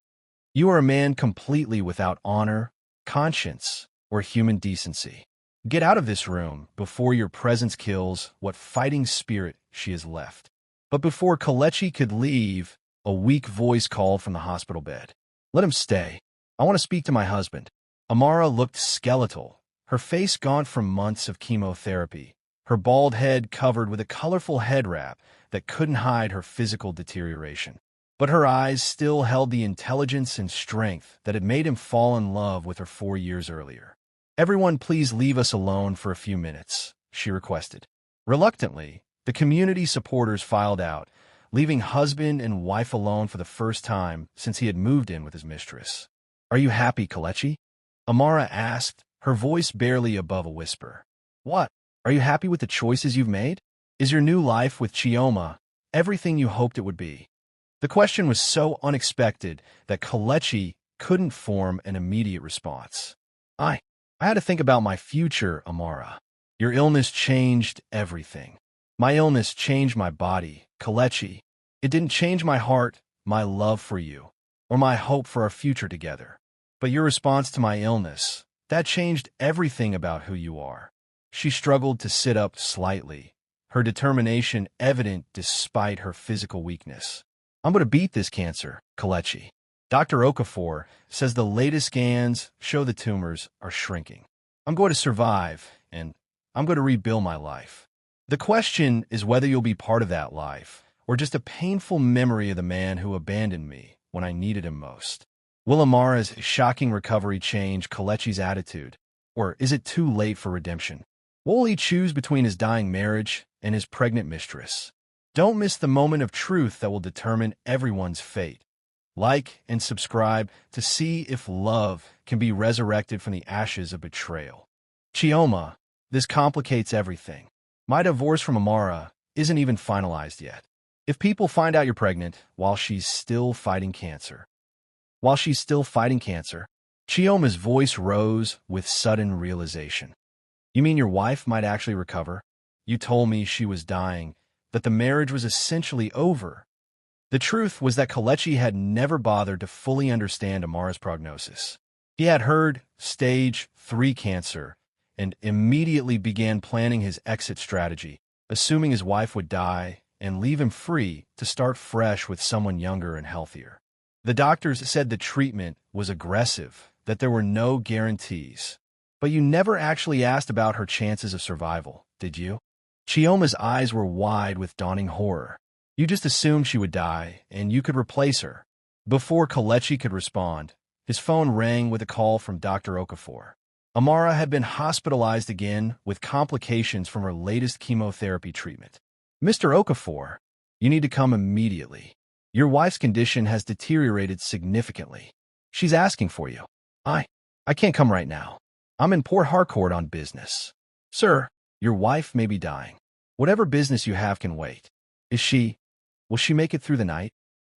You are a man completely without honor, conscience, or human decency. Get out of this room before your presence kills what fighting spirit she has left. But before Kelechi could leave, a weak voice called from the hospital bed. Let him stay. I want to speak to my husband. Amara looked skeletal, her face gaunt from months of chemotherapy, her bald head covered with a colorful head wrap that couldn't hide her physical deterioration. but her eyes still held the intelligence and strength that had made him fall in love with her 4 years earlier. "Everyone please leave us alone for a few minutes," she requested. Reluctantly, the community supporters filed out, leaving husband and wife alone for the first time since he had moved in with his mistress. "Are you happy, Kelechi?" Amara asked, her voice barely above a whisper. "What? Are you happy with the choices you've made? Is your new life with Chioma everything you hoped it would be?" The question was so unexpected that Kelechi couldn't form an immediate response. I had to think about my future, Amara. Your illness changed everything. My illness changed my body, Kelechi. It didn't change my heart, my love for you, or my hope for our future together. But your response to my illness, that changed everything about who you are. She struggled to sit up slightly, her determination evident despite her physical weakness. "I'm going to beat this cancer, Kelechi. Dr. Okafor says the latest scans show the tumors are shrinking. I'm going to survive, and I'm going to rebuild my life. The question is whether you'll be part of that life, or just a painful memory of the man who abandoned me when I needed him most. Will Amara's shocking recovery change Kelechi's attitude, or is it too late for redemption? What will he choose between his dying marriage and his pregnant mistress? Don't miss the moment of truth that will determine everyone's fate. Like and subscribe to see if love can be resurrected from the ashes of betrayal. Chioma, this complicates everything. My divorce from Amara isn't even finalized yet. If people find out you're pregnant while she's still fighting cancer. Chioma's voice rose with sudden realization. You mean your wife might actually recover? You told me she was dying, that the marriage was essentially over. The truth was that Kelechi had never bothered to fully understand Amara's prognosis. He had heard stage 3 cancer and immediately began planning his exit strategy, assuming his wife would die and leave him free to start fresh with someone younger and healthier. The doctors said the treatment was aggressive, that there were no guarantees. But you never actually asked about her chances of survival, did you? Chioma's eyes were wide with dawning horror. You just assumed she would die, and you could replace her. Before Kelechi could respond, his phone rang with a call from Dr. Okafor. Amara had been hospitalized again with complications from her latest chemotherapy treatment. "Mr. Okafor, you need to come immediately. Your wife's condition has deteriorated significantly. She's asking for you." I can't come right now. I'm in Port Harcourt on business." "Sir, your wife may be dying. Whatever business you have can wait. Will she make it through the night?"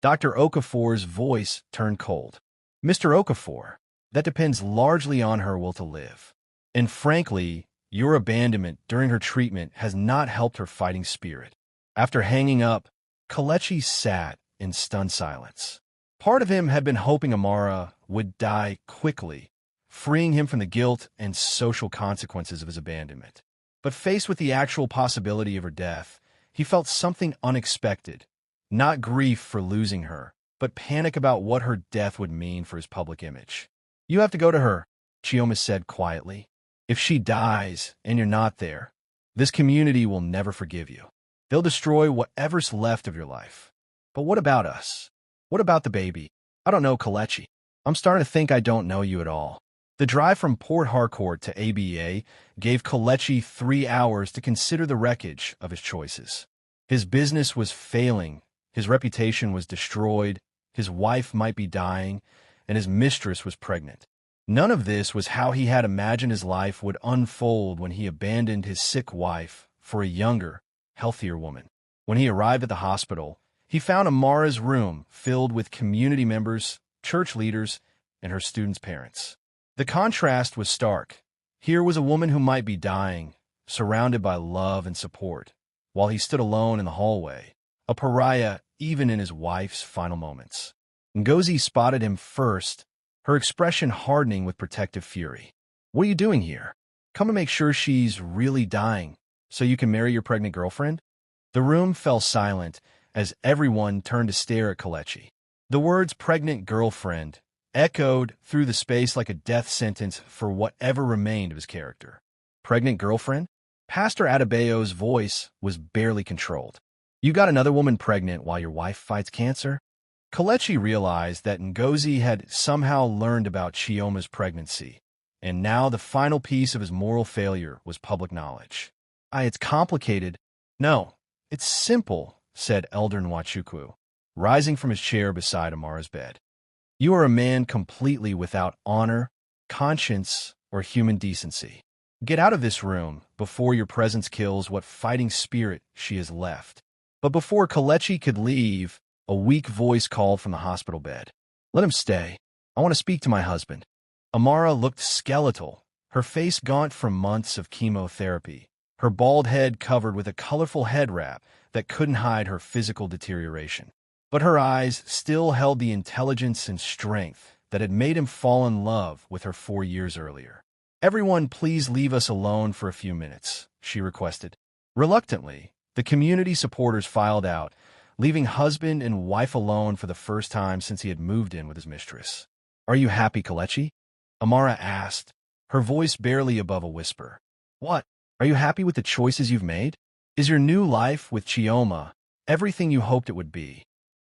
Dr. Okafor's voice turned cold. "Mr. Okafor, that depends largely on her will to live. And frankly, your abandonment during her treatment has not helped her fighting spirit." After hanging up, Kelechi sat in stunned silence. Part of him had been hoping Amara would die quickly, freeing him from the guilt and social consequences of his abandonment. But faced with the actual possibility of her death, he felt something unexpected. Not grief for losing her, but panic about what her death would mean for his public image. "You have to go to her," Chioma said quietly. "If she dies and you're not there, this community will never forgive you. They'll destroy whatever's left of your life. But what about us? What about the baby? I don't know, Kelechi. I'm starting to think I don't know you at all." The drive from Port Harcourt to ABA gave Kelechi 3 hours to consider the wreckage of his choices. His business was failing, his reputation was destroyed, his wife might be dying, and his mistress was pregnant. None of this was how he had imagined his life would unfold when he abandoned his sick wife for a younger, healthier woman. When he arrived at the hospital, he found Amara's room filled with community members, church leaders, and her students' parents. The contrast was stark. Here was a woman who might be dying, surrounded by love and support, while he stood alone in the hallway, a pariah even in his wife's final moments. Ngozi spotted him first, her expression hardening with protective fury. "What are you doing here? Come and make sure she's really dying, so you can marry your pregnant girlfriend?" The room fell silent as everyone turned to stare at Kelechi. The words "pregnant girlfriend" echoed through the space like a death sentence for whatever remained of his character. "Pregnant girlfriend?" Pastor Adebayo's voice was barely controlled. "You got another woman pregnant while your wife fights cancer?" Kelechi realized that Ngozi had somehow learned about Chioma's pregnancy, and now the final piece of his moral failure was public knowledge. It's complicated. No, it's simple, said Elder Nwachukwu, rising from his chair beside Amara's bed. You are a man completely without honor, conscience, or human decency. Get out of this room before your presence kills what fighting spirit she has left. But before Kelechi could leave, a weak voice called from the hospital bed. Let him stay. I want to speak to my husband. Amara looked skeletal, her face gaunt from months of chemotherapy, her bald head covered with a colorful head wrap that couldn't hide her physical deterioration. But her eyes still held the intelligence and strength that had made him fall in love with her 4 years earlier. Everyone, please leave us alone for a few minutes, she requested. Reluctantly, the community supporters filed out, leaving husband and wife alone for the first time since he had moved in with his mistress. Are you happy, Kelechi? Amara asked, her voice barely above a whisper. What? Are you happy with the choices you've made? Is your new life with Chioma everything you hoped it would be?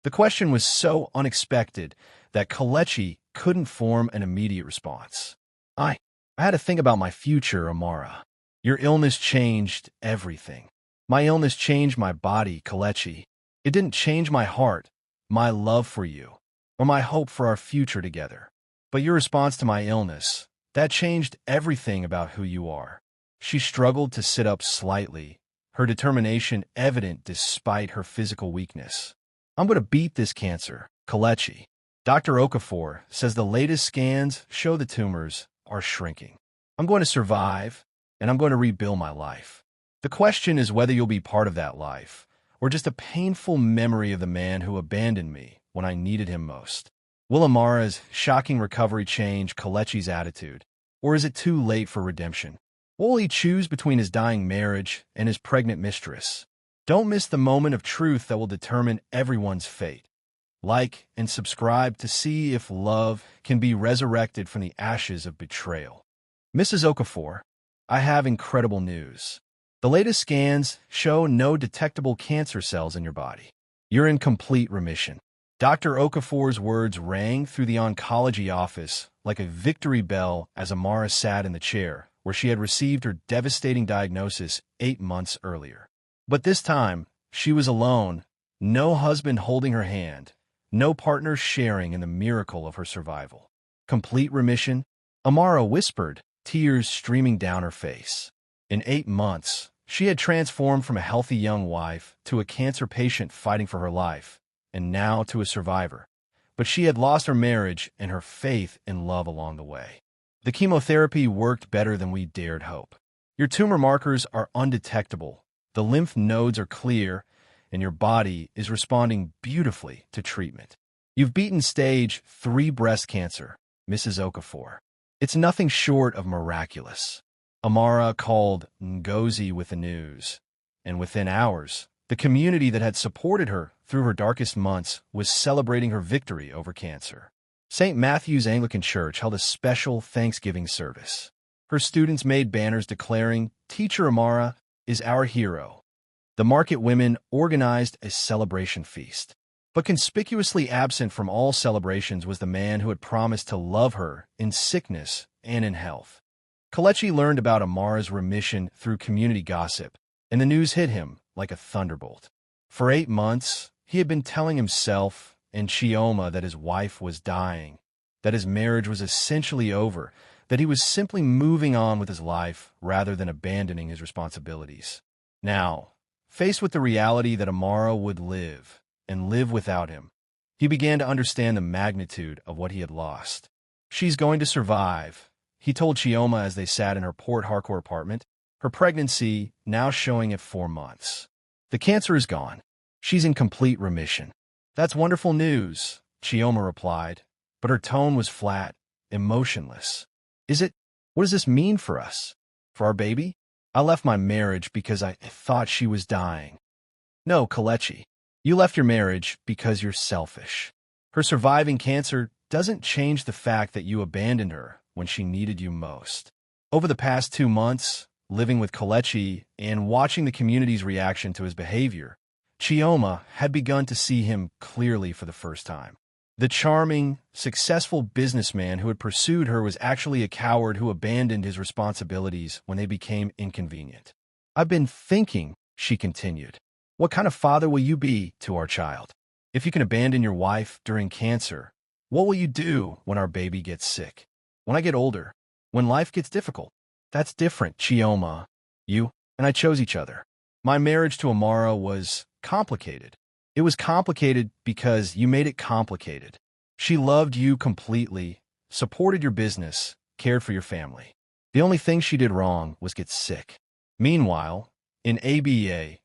The question was so unexpected that Kelechi couldn't form an immediate response. I had to think about my future, Amara. Your illness changed everything. My illness changed my body, Kelechi. It didn't change my heart, my love for you, or my hope for our future together. But your response to my illness, that changed everything about who you are. She struggled to sit up slightly, her determination evident despite her physical weakness. I'm going to beat this cancer, Kelechi. Dr. Okafor says the latest scans show the tumors are shrinking. I'm going to survive, and I'm going to rebuild my life. The question is whether you'll be part of that life, or just a painful memory of the man who abandoned me when I needed him most. Will Amara's shocking recovery change Kelechi's attitude, or is it too late for redemption? What will he choose between his dying marriage and his pregnant mistress? Don't miss the moment of truth that will determine everyone's fate. Like and subscribe to see if love can be resurrected from the ashes of betrayal. Mrs. Okafor, I have incredible news. The latest scans show no detectable cancer cells in your body. You're in complete remission. Dr. Okafor's words rang through the oncology office like a victory bell as Amara sat in the chair where she had received her devastating diagnosis 8 months earlier. But this time, she was alone, no husband holding her hand, no partner sharing in the miracle of her survival. Complete remission? Amara whispered, tears streaming down her face. In 8 months, she had transformed from a healthy young wife to a cancer patient fighting for her life, and now to a survivor. But she had lost her marriage and her faith in love along the way. The chemotherapy worked better than we dared hope. Your tumor markers are undetectable, the lymph nodes are clear, and your body is responding beautifully to treatment. You've beaten stage 3 breast cancer, Mrs. Okafor. It's nothing short of miraculous. Amara called Ngozi with the news, and within hours, the community that had supported her through her darkest months was celebrating her victory over cancer. St. Matthew's Anglican Church held a special Thanksgiving service. Her students made banners declaring, "Teacher Amara is our hero." The market women organized a celebration feast. But conspicuously absent from all celebrations was the man who had promised to love her in sickness and in health. Kelechi learned about Amara's remission through community gossip, and the news hit him like a thunderbolt. For 8 months, he had been telling himself and Chioma that his wife was dying, that his marriage was essentially over, that he was simply moving on with his life rather than abandoning his responsibilities. Now, faced with the reality that Amara would live, and live without him, he began to understand the magnitude of what he had lost. She's going to survive, he told Chioma as they sat in her Port Harcourt apartment, her pregnancy now showing at 4 months. The cancer is gone. She's in complete remission. That's wonderful news, Chioma replied, but her tone was flat, emotionless. Is it? What does this mean for us? For our baby? I left my marriage because I thought she was dying. No, Kelechi. You left your marriage because you're selfish. Her surviving cancer doesn't change the fact that you abandoned her when she needed you most. Over the past 2 months, living with Kelechi and watching the community's reaction to his behavior, Chioma had begun to see him clearly for the first time. The charming, successful businessman who had pursued her was actually a coward who abandoned his responsibilities when they became inconvenient. "I've been thinking," she continued, "what kind of father will you be to our child? If you can abandon your wife during cancer, what will you do when our baby gets sick? When I get older? When life gets difficult?" "That's different, Chioma. You and I chose each other. My marriage to Amara was complicated. It was complicated because you made it complicated. She loved you completely, supported your business, cared for your family. The only thing she did wrong was get sick." Meanwhile, in ABA,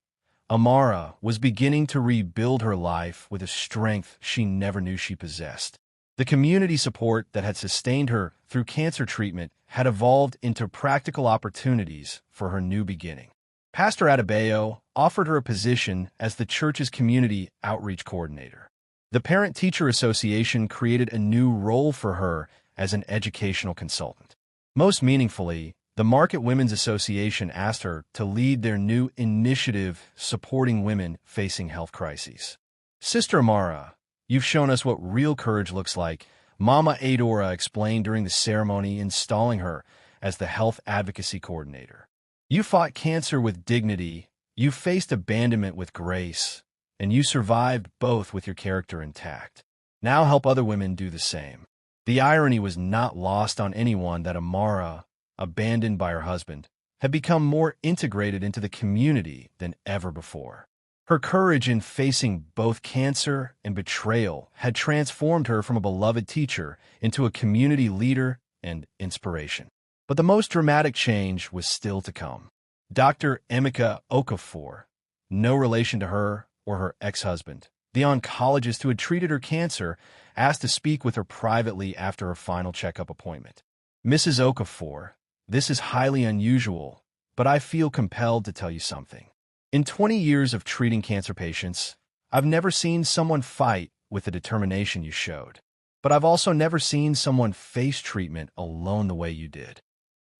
Amara was beginning to rebuild her life with a strength she never knew she possessed. The community support that had sustained her through cancer treatment had evolved into practical opportunities for her new beginning. Pastor Adebayo offered her a position as the church's community outreach coordinator. The Parent-Teacher Association created a new role for her as an educational consultant. Most meaningfully, the Market Women's Association asked her to lead their new initiative supporting women facing health crises. "Sister Amara, you've shown us what real courage looks like," Mama Adora explained during the ceremony installing her as the health advocacy coordinator. "You fought cancer with dignity, you faced abandonment with grace, and you survived both with your character intact. Now help other women do the same." The irony was not lost on anyone that Amara, abandoned by her husband, had become more integrated into the community than ever before. Her courage in facing both cancer and betrayal had transformed her from a beloved teacher into a community leader and inspiration. But the most dramatic change was still to come. Dr. Emeka Okafor, no relation to her or her ex-husband, the oncologist who had treated her cancer, asked to speak with her privately after her final checkup appointment. "Mrs. Okafor, this is highly unusual, but I feel compelled to tell you something. In 20 years of treating cancer patients, I've never seen someone fight with the determination you showed. But I've also never seen someone face treatment alone the way you did.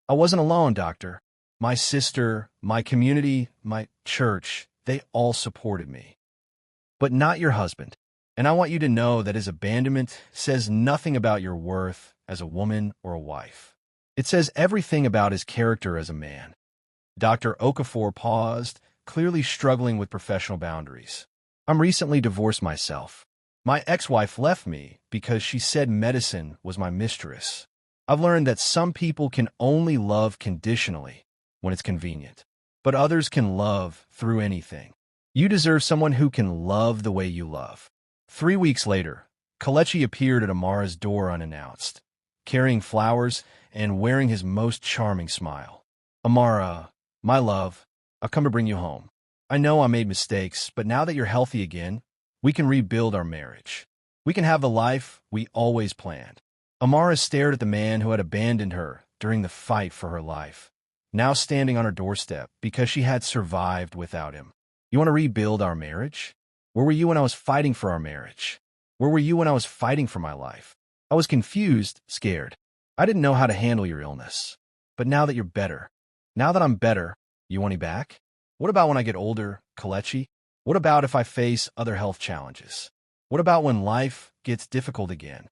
I wasn't alone, doctor. My sister, my community, my church, they all supported me. But not your husband. And I want you to know that his abandonment says nothing about your worth as a woman or a wife. It says everything about his character as a man." Dr. Okafor paused, clearly struggling with professional boundaries. "I'm recently divorced myself. My ex-wife left me because she said medicine was my mistress. I've learned that some people can only love conditionally when it's convenient, but others can love through anything. You deserve someone who can love the way you love." 3 weeks later, Kelechi appeared at Amara's door unannounced, carrying flowers and wearing his most charming smile. "Amara, my love, I've come to bring you home. I know I made mistakes, but now that you're healthy again, we can rebuild our marriage. We can have the life we always planned." Amara stared at the man who had abandoned her during the fight for her life, now standing on her doorstep because she had survived without him. "You want to rebuild our marriage? Where were you when I was fighting for our marriage? Where were you when I was fighting for my life? I was confused, scared. I didn't know how to handle your illness. But now that you're better, now that I'm better, you want me back? What about when I get older, Kelechi? What about if I face other health challenges? What about when life gets difficult again?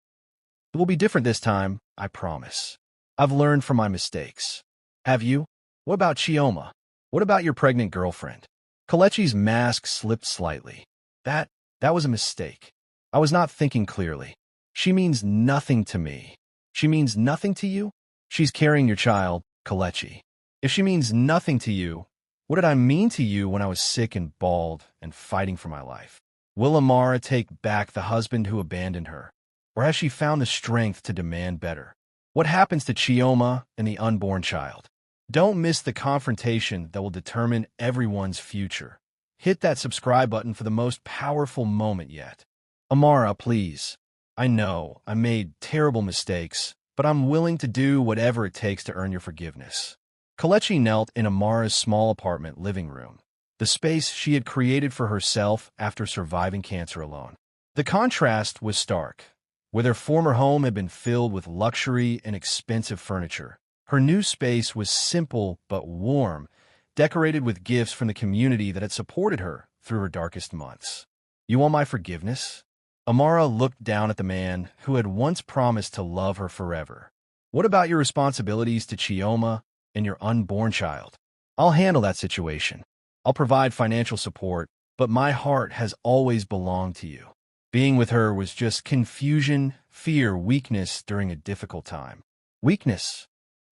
It will be different this time, I promise. I've learned from my mistakes. Have you? What about Chioma? What about your pregnant girlfriend?" Kelechi's mask slipped slightly. That was a mistake. I was not thinking clearly. She means nothing to me." "She means nothing to you?" "She's carrying your child, Kelechi. If she means nothing to you, what did I mean to you when I was sick and bald and fighting for my life? Will Amara take back the husband who abandoned her? Or has she found the strength to demand better? What happens to Chioma and the unborn child? Don't miss the confrontation that will determine everyone's future. Hit that subscribe button for the most powerful moment yet. Amara, please. I know I made terrible mistakes, but I'm willing to do whatever it takes to earn your forgiveness." Kelechi knelt in Amara's small apartment living room, the space she had created for herself after surviving cancer alone. The contrast was stark. Where their former home had been filled with luxury and expensive furniture, her new space was simple but warm, decorated with gifts from the community that had supported her through her darkest months. You want my forgiveness? Amara looked down at the man who had once promised to love her forever. What about your responsibilities to Chioma and your unborn child? I'll handle that situation. I'll provide financial support, but my heart has always belonged to you. Being with her was just confusion, fear, weakness during a difficult time. Weakness.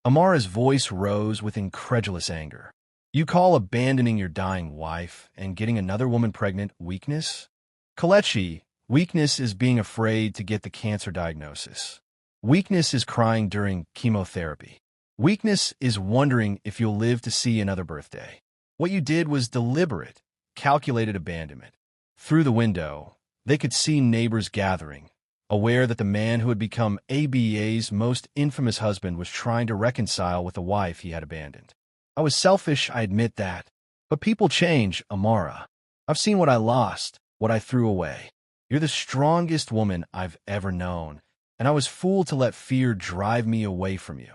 Amara's voice rose with incredulous anger. You call abandoning your dying wife and getting another woman pregnant weakness? Kelechi, weakness is being afraid to get the cancer diagnosis. Weakness is crying during chemotherapy. Weakness is wondering if you'll live to see another birthday. What you did was deliberate, calculated abandonment. Through the window, they could see neighbors gathering, aware that the man who had become ABA's most infamous husband was trying to reconcile with the wife he had abandoned. I was selfish, I admit that. But people change, Amara. I've seen what I lost, what I threw away. You're the strongest woman I've ever known, and I was fooled to let fear drive me away from you.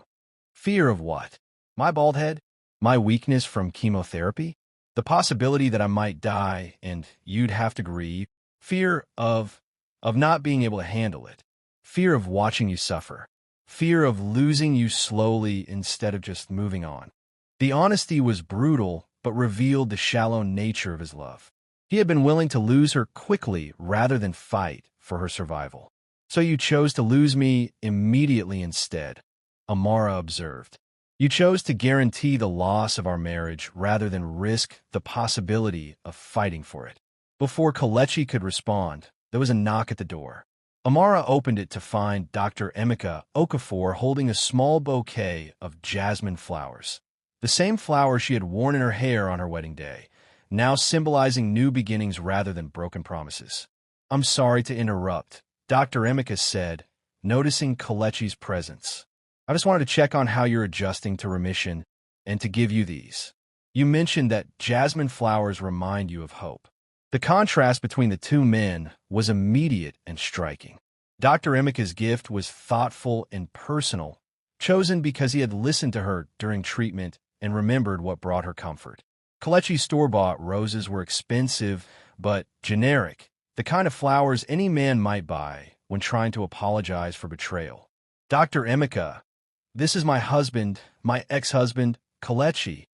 Fear of what? My bald head? My weakness from chemotherapy? The possibility that I might die and you'd have to grieve? Fear of not being able to handle it. Fear of watching you suffer. Fear of losing you slowly instead of just moving on. The honesty was brutal, but revealed the shallow nature of his love. He had been willing to lose her quickly rather than fight for her survival. So you chose to lose me immediately instead, Amara observed. You chose to guarantee the loss of our marriage rather than risk the possibility of fighting for it. Before Kelechi could respond, there was a knock at the door. Amara opened it to find Dr. Emeka Okafor holding a small bouquet of jasmine flowers. The same flower she had worn in her hair on her wedding day, now symbolizing new beginnings rather than broken promises. I'm sorry to interrupt, Dr. Emeka said, noticing Kelechi's presence. I just wanted to check on how you're adjusting to remission and to give you these. You mentioned that jasmine flowers remind you of hope. The contrast between the two men was immediate and striking. Dr. Emeka's gift was thoughtful and personal, chosen because he had listened to her during treatment and remembered what brought her comfort. Kelechi's store-bought roses were expensive but generic, the kind of flowers any man might buy when trying to apologize for betrayal. Dr. Emeka, this is my husband, my ex-husband, Kelechi,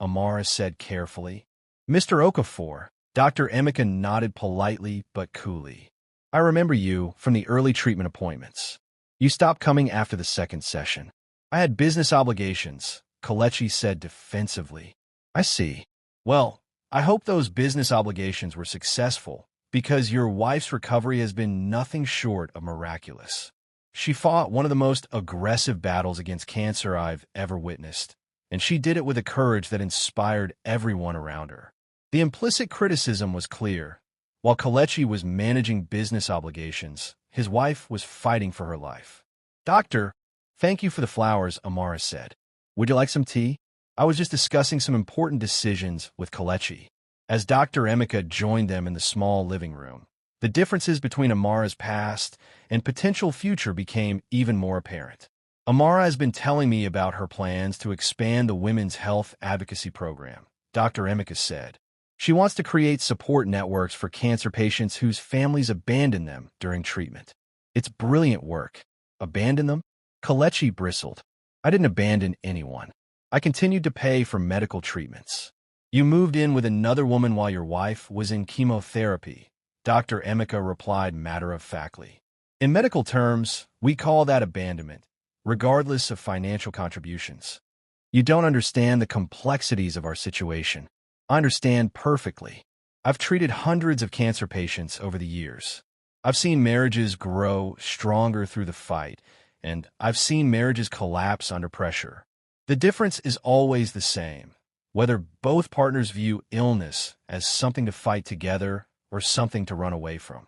Amara said carefully. Mr. Okafor, Dr. Emeka nodded politely but coolly. I remember you from the early treatment appointments. You stopped coming after the second session. I had business obligations, Kelechi said defensively. I see. Well, I hope those business obligations were successful, because your wife's recovery has been nothing short of miraculous. She fought one of the most aggressive battles against cancer I've ever witnessed, and she did it with a courage that inspired everyone around her. The implicit criticism was clear. While Kelechi was managing business obligations, his wife was fighting for her life. Doctor, thank you for the flowers, Amara said. Would you like some tea? I was just discussing some important decisions with Kelechi. As Dr. Emeka joined them in the small living room, the differences between Amara's past and potential future became even more apparent. Amara has been telling me about her plans to expand the women's health advocacy program, Dr. Emeka said. She wants to create support networks for cancer patients whose families abandon them during treatment. It's brilliant work. Abandon them? Kelechi bristled. I didn't abandon anyone. I continued to pay for medical treatments. You moved in with another woman while your wife was in chemotherapy, Dr. Emeka replied matter-of-factly. In medical terms, we call that abandonment, regardless of financial contributions. You don't understand the complexities of our situation. I understand perfectly. I've treated hundreds of cancer patients over the years. I've seen marriages grow stronger through the fight, and I've seen marriages collapse under pressure. The difference is always the same, whether both partners view illness as something to fight together or something to run away from.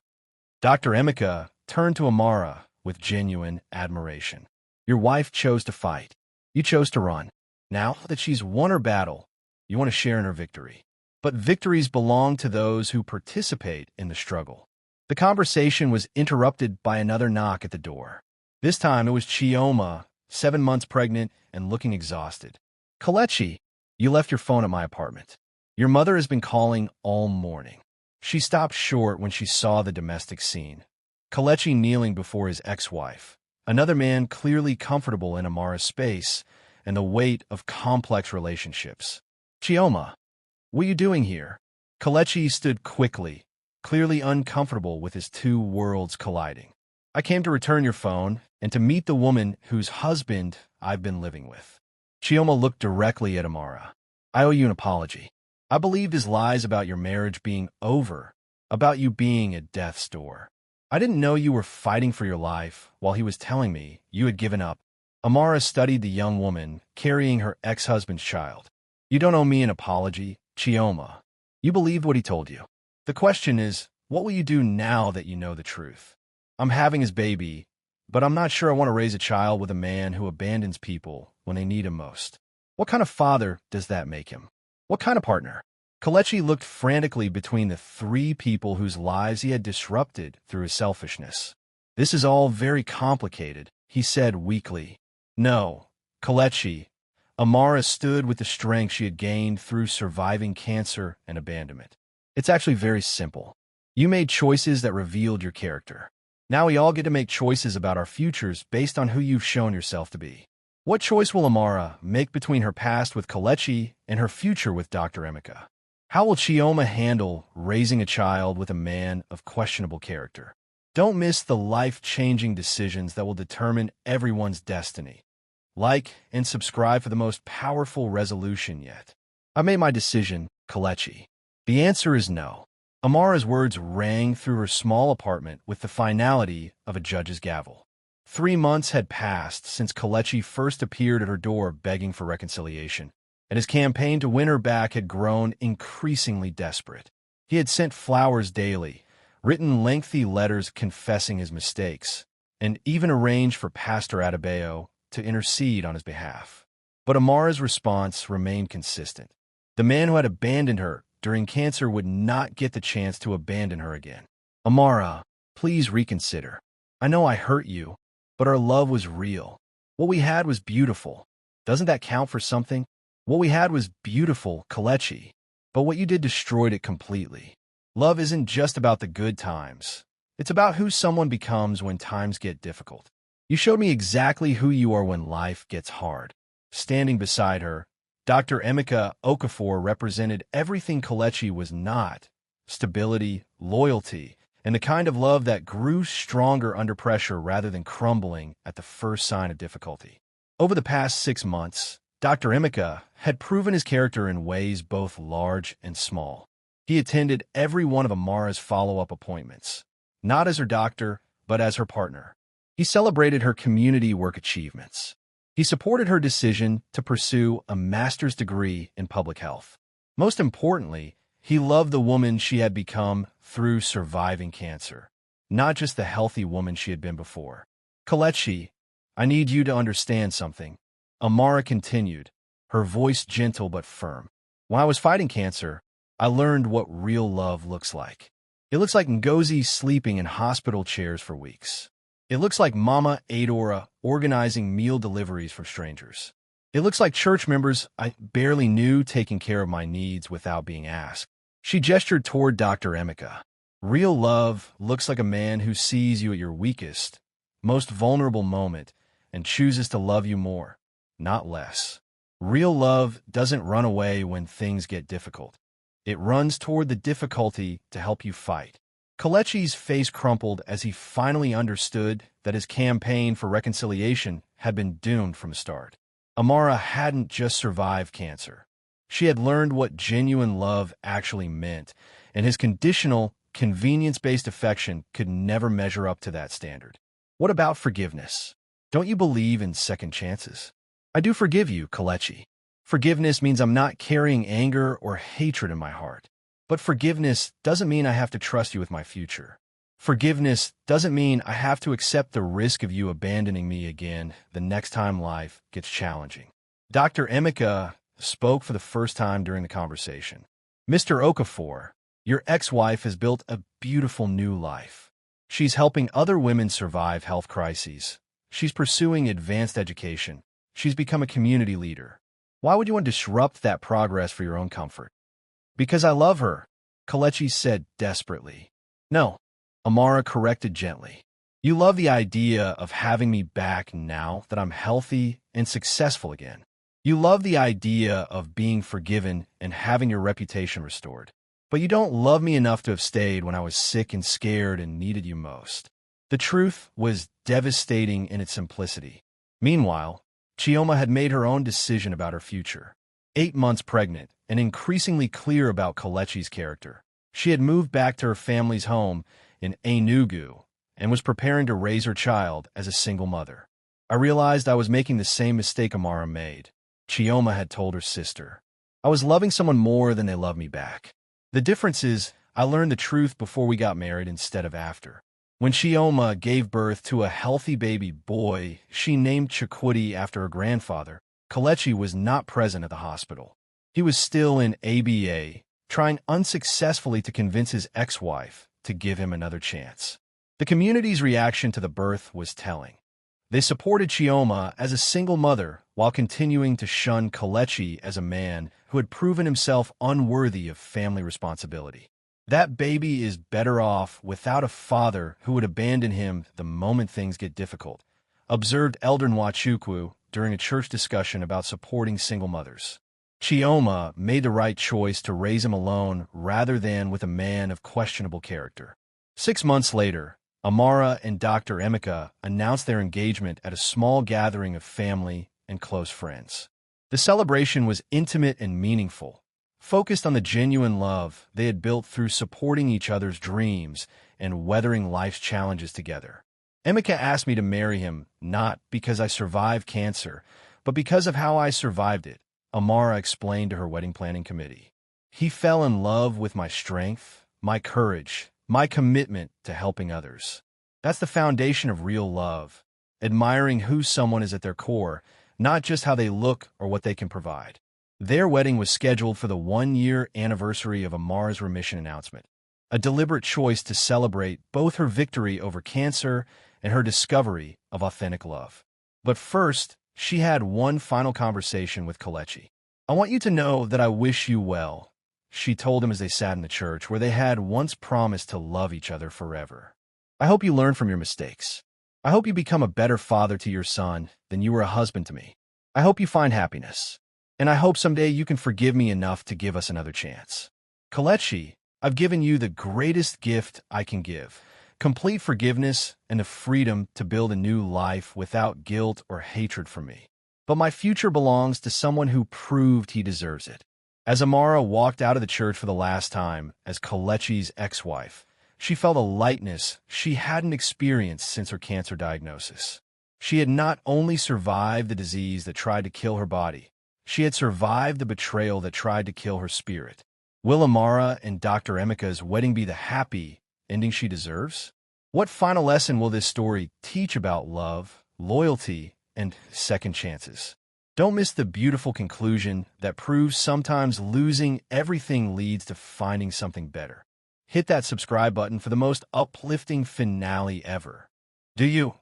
Dr. Emeka turned to Amara with genuine admiration. Your wife chose to fight. You chose to run. Now that she's won her battle, you want to share in her victory. But victories belong to those who participate in the struggle. The conversation was interrupted by another knock at the door. This time it was Chioma, 7 months pregnant and looking exhausted. Kelechi, you left your phone at my apartment. Your mother has been calling all morning. She stopped short when she saw the domestic scene. Kelechi kneeling before his ex-wife, another man clearly comfortable in Amara's space, and the weight of complex relationships. Chioma, what are you doing here? Kelechi stood quickly, clearly uncomfortable with his two worlds colliding. I came to return your phone and to meet the woman whose husband I've been living with. Chioma looked directly at Amara. I owe you an apology. I believed his lies about your marriage being over, about you being at death's door. I didn't know you were fighting for your life while he was telling me you had given up. Amara studied the young woman carrying her ex-husband's child. You don't owe me an apology, Chioma. You believed what he told you. The question is, what will you do now that you know the truth? I'm having his baby, but I'm not sure I want to raise a child with a man who abandons people when they need him most. What kind of father does that make him? What kind of partner? Kelechi looked frantically between the three people whose lives he had disrupted through his selfishness. This is all very complicated, he said weakly. No, Kelechi. Amara stood with the strength she had gained through surviving cancer and abandonment. It's actually very simple. You made choices that revealed your character. Now we all get to make choices about our futures based on who you've shown yourself to be. What choice will Amara make between her past with Kelechi and her future with Dr. Emeka? How will Chioma handle raising a child with a man of questionable character? Don't miss the life-changing decisions that will determine everyone's destiny. Like and subscribe for the most powerful resolution yet. I made my decision, Kelechi. The answer is no. Amara's words rang through her small apartment with the finality of a judge's gavel. 3 months had passed since Kelechi first appeared at her door begging for reconciliation, and his campaign to win her back had grown increasingly desperate. He had sent flowers daily, written lengthy letters confessing his mistakes, and even arranged for Pastor Adebayo to intercede on his behalf. But Amara's response remained consistent. The man who had abandoned her during cancer would not get the chance to abandon her again. Amara, please reconsider. I know I hurt you, but our love was real. What we had was beautiful. Doesn't that count for something? What we had was beautiful, Kelechi, but what you did destroyed it completely. Love isn't just about the good times. It's about who someone becomes when times get difficult. You showed me exactly who you are when life gets hard. Standing beside her, Dr. Emeka Okafor represented everything Kelechi was not: stability, loyalty, and the kind of love that grew stronger under pressure rather than crumbling at the first sign of difficulty. Over the past 6 months, Dr. Emeka had proven his character in ways both large and small. He attended every one of Amara's follow-up appointments, not as her doctor, but as her partner. He celebrated her community work achievements. He supported her decision to pursue a master's degree in public health. Most importantly, he loved the woman she had become through surviving cancer, not just the healthy woman she had been before. Kelechi, I need you to understand something. Amara continued, her voice gentle but firm. When I was fighting cancer, I learned what real love looks like. It looks like Ngozi sleeping in hospital chairs for weeks. It looks like Mama Adora organizing meal deliveries for strangers. It looks like church members I barely knew taking care of my needs without being asked. She gestured toward Dr. Emeka. Real love looks like a man who sees you at your weakest, most vulnerable moment and chooses to love you more, not less. Real love doesn't run away when things get difficult. It runs toward the difficulty to help you fight. Kelechi's face crumpled as he finally understood that his campaign for reconciliation had been doomed from the start. Amara hadn't just survived cancer. She had learned what genuine love actually meant, and his conditional, convenience-based affection could never measure up to that standard. What about forgiveness? Don't you believe in second chances? I do forgive you, Kelechi. Forgiveness means I'm not carrying anger or hatred in my heart. But forgiveness doesn't mean I have to trust you with my future. Forgiveness doesn't mean I have to accept the risk of you abandoning me again the next time life gets challenging. Dr. Emeka spoke for the first time during the conversation. Mr. Okafor, your ex-wife has built a beautiful new life. She's helping other women survive health crises. She's pursuing advanced education. She's become a community leader. Why would you want to disrupt that progress for your own comfort? Because I love her, Kelechi said desperately. No, Amara corrected gently. You love the idea of having me back now that I'm healthy and successful again. You love the idea of being forgiven and having your reputation restored. But you don't love me enough to have stayed when I was sick and scared and needed you most. The truth was devastating in its simplicity. Meanwhile, Chioma had made her own decision about her future. 8 months pregnant and increasingly clear about Kelechi's character, she had moved back to her family's home in Enugu and was preparing to raise her child as a single mother. I realized I was making the same mistake Amara made, Chioma had told her sister. I was loving someone more than they loved me back. The difference is, I learned the truth before we got married instead of after. When Chioma gave birth to a healthy baby boy she named Chukwudi after her grandfather, Kelechi was not present at the hospital. He was still in ABA, trying unsuccessfully to convince his ex-wife to give him another chance. The community's reaction to the birth was telling. They supported Chioma as a single mother while continuing to shun Kelechi as a man who had proven himself unworthy of family responsibility. That baby is better off without a father who would abandon him the moment things get difficult, observed Elder Nwachukwu during a church discussion about supporting single mothers. Chioma made the right choice to raise him alone rather than with a man of questionable character. 6 months later, Amara and Dr. Emeka announced their engagement at a small gathering of family and close friends. The celebration was intimate and meaningful, focused on the genuine love they had built through supporting each other's dreams and weathering life's challenges together. Emeka asked me to marry him not because I survived cancer, but because of how I survived it, Amara explained to her wedding planning committee. He fell in love with my strength, my courage, my commitment to helping others. That's the foundation of real love, admiring who someone is at their core, not just how they look or what they can provide. Their wedding was scheduled for the 1-year anniversary of Amara's remission announcement, a deliberate choice to celebrate both her victory over cancer and her discovery of authentic love. But first, she had one final conversation with Kelechi. I want you to know that I wish you well, she told him as they sat in the church where they had once promised to love each other forever. I hope you learn from your mistakes. I hope you become a better father to your son than you were a husband to me. I hope you find happiness. And I hope someday you can forgive me enough to give us another chance. Kelechi, I've given you the greatest gift I can give, complete forgiveness and the freedom to build a new life without guilt or hatred from me. But my future belongs to someone who proved he deserves it. As Amara walked out of the church for the last time as Kelechi's ex-wife, she felt a lightness she hadn't experienced since her cancer diagnosis. She had not only survived the disease that tried to kill her body, she had survived the betrayal that tried to kill her spirit. Will Amara and Dr. Emeka's wedding be the happy ending she deserves? What final lesson will this story teach about love, loyalty, and second chances? Don't miss the beautiful conclusion that proves sometimes losing everything leads to finding something better. Hit that subscribe button for the most uplifting finale ever. Do you,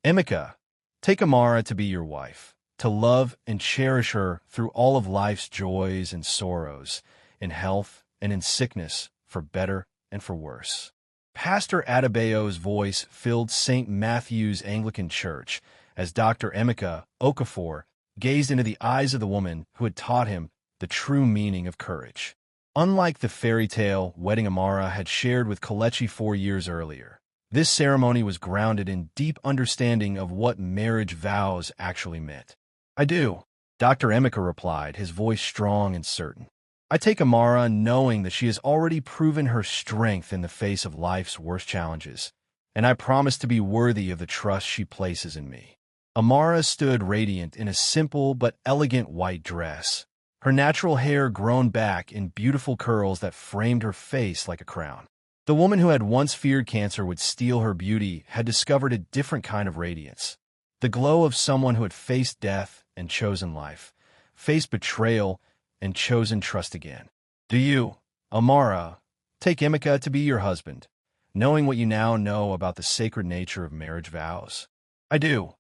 Emeka, take Amara to be your wife, to love and cherish her through all of life's joys and sorrows, in health and in sickness, for better and for worse. Pastor Adebayo's voice filled St. Matthew's Anglican Church as Dr. Emeka Okafor gazed into the eyes of the woman who had taught him the true meaning of courage. Unlike the fairy tale wedding Amara had shared with Kelechi 4 years earlier, this ceremony was grounded in deep understanding of what marriage vows actually meant. I do, Dr. Emeka replied, his voice strong and certain. I take Amara knowing that she has already proven her strength in the face of life's worst challenges, and I promise to be worthy of the trust she places in me. Amara stood radiant in a simple but elegant white dress, her natural hair grown back in beautiful curls that framed her face like a crown. The woman who had once feared cancer would steal her beauty had discovered a different kind of radiance, the glow of someone who had faced death and chosen life, faced betrayal and chosen trust again. Do you, Amara, take Emeka to be your husband, knowing what you now know about the sacred nature of marriage vows? I do,